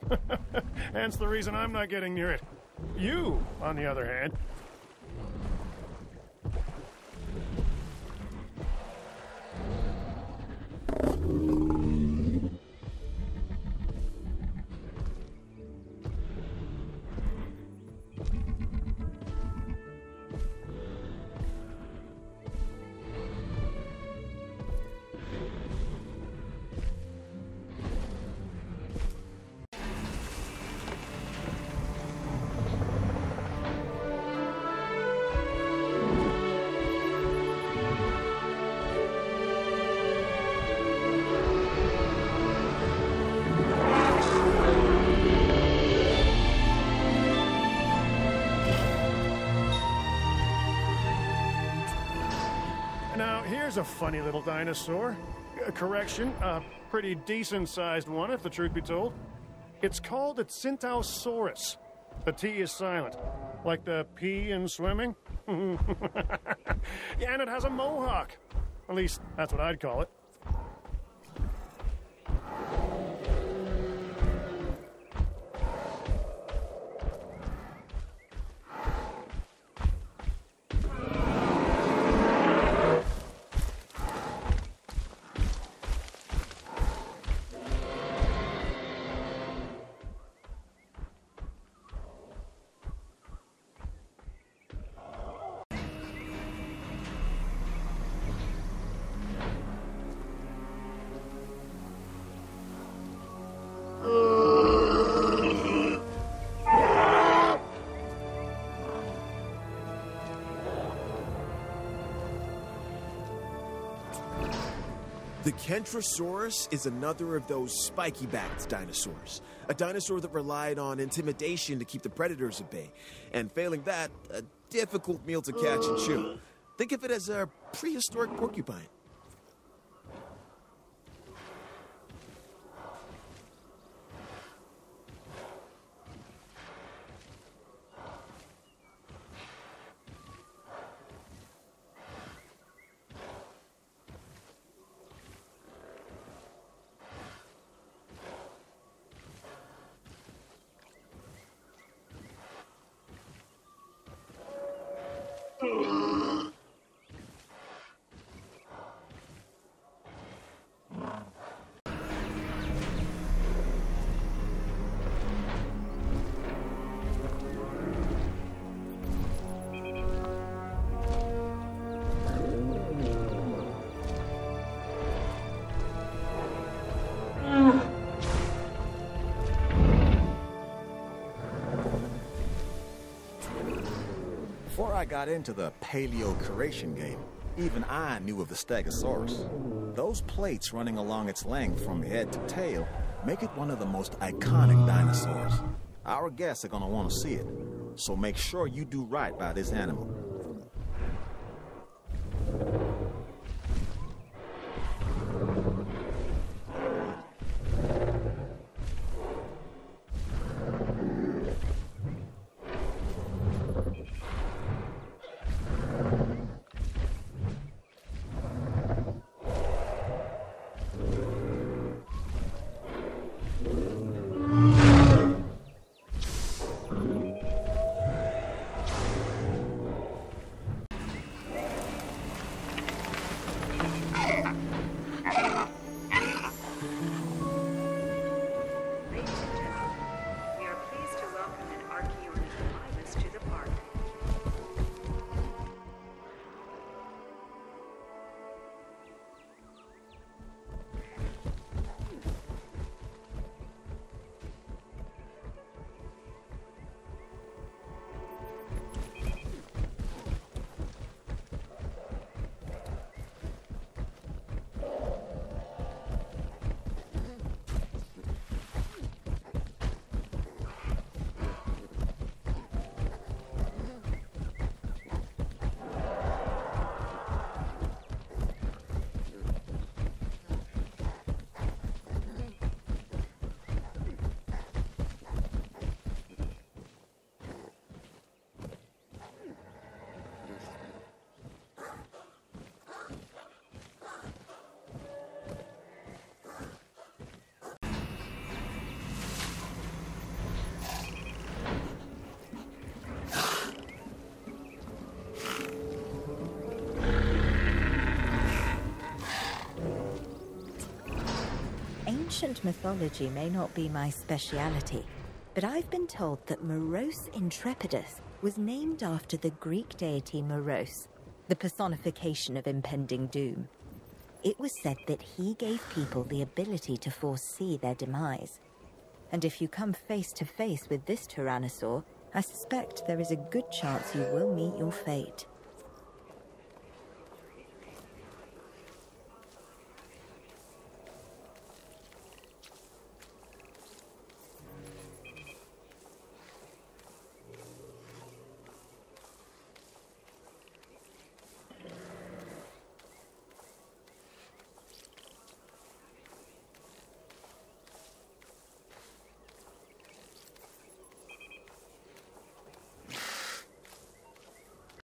Hence the reason I'm not getting near it. You, on the other hand, here's a funny little dinosaur. Correction, a pretty decent-sized one, if the truth be told. It's called a Qianzhousaurus. The T is silent, like the P in swimming. Yeah, and it has a mohawk. At least, that's what I'd call it. The Kentrosaurus is another of those spiky-backed dinosaurs. A dinosaur that relied on intimidation to keep the predators at bay. And failing that, a difficult meal to catch and chew. Think of it as a prehistoric porcupine. Before I got into the paleo-curation game, even I knew of the Stegosaurus. Those plates running along its length from head to tail make it one of the most iconic dinosaurs. Our guests are gonna want to see it, so make sure you do right by this animal. Ancient mythology may not be my speciality, but I've been told that Moros Intrepidus was named after the Greek deity Moros, the personification of impending doom. It was said that he gave people the ability to foresee their demise. And if you come face to face with this tyrannosaur, I suspect there is a good chance you will meet your fate.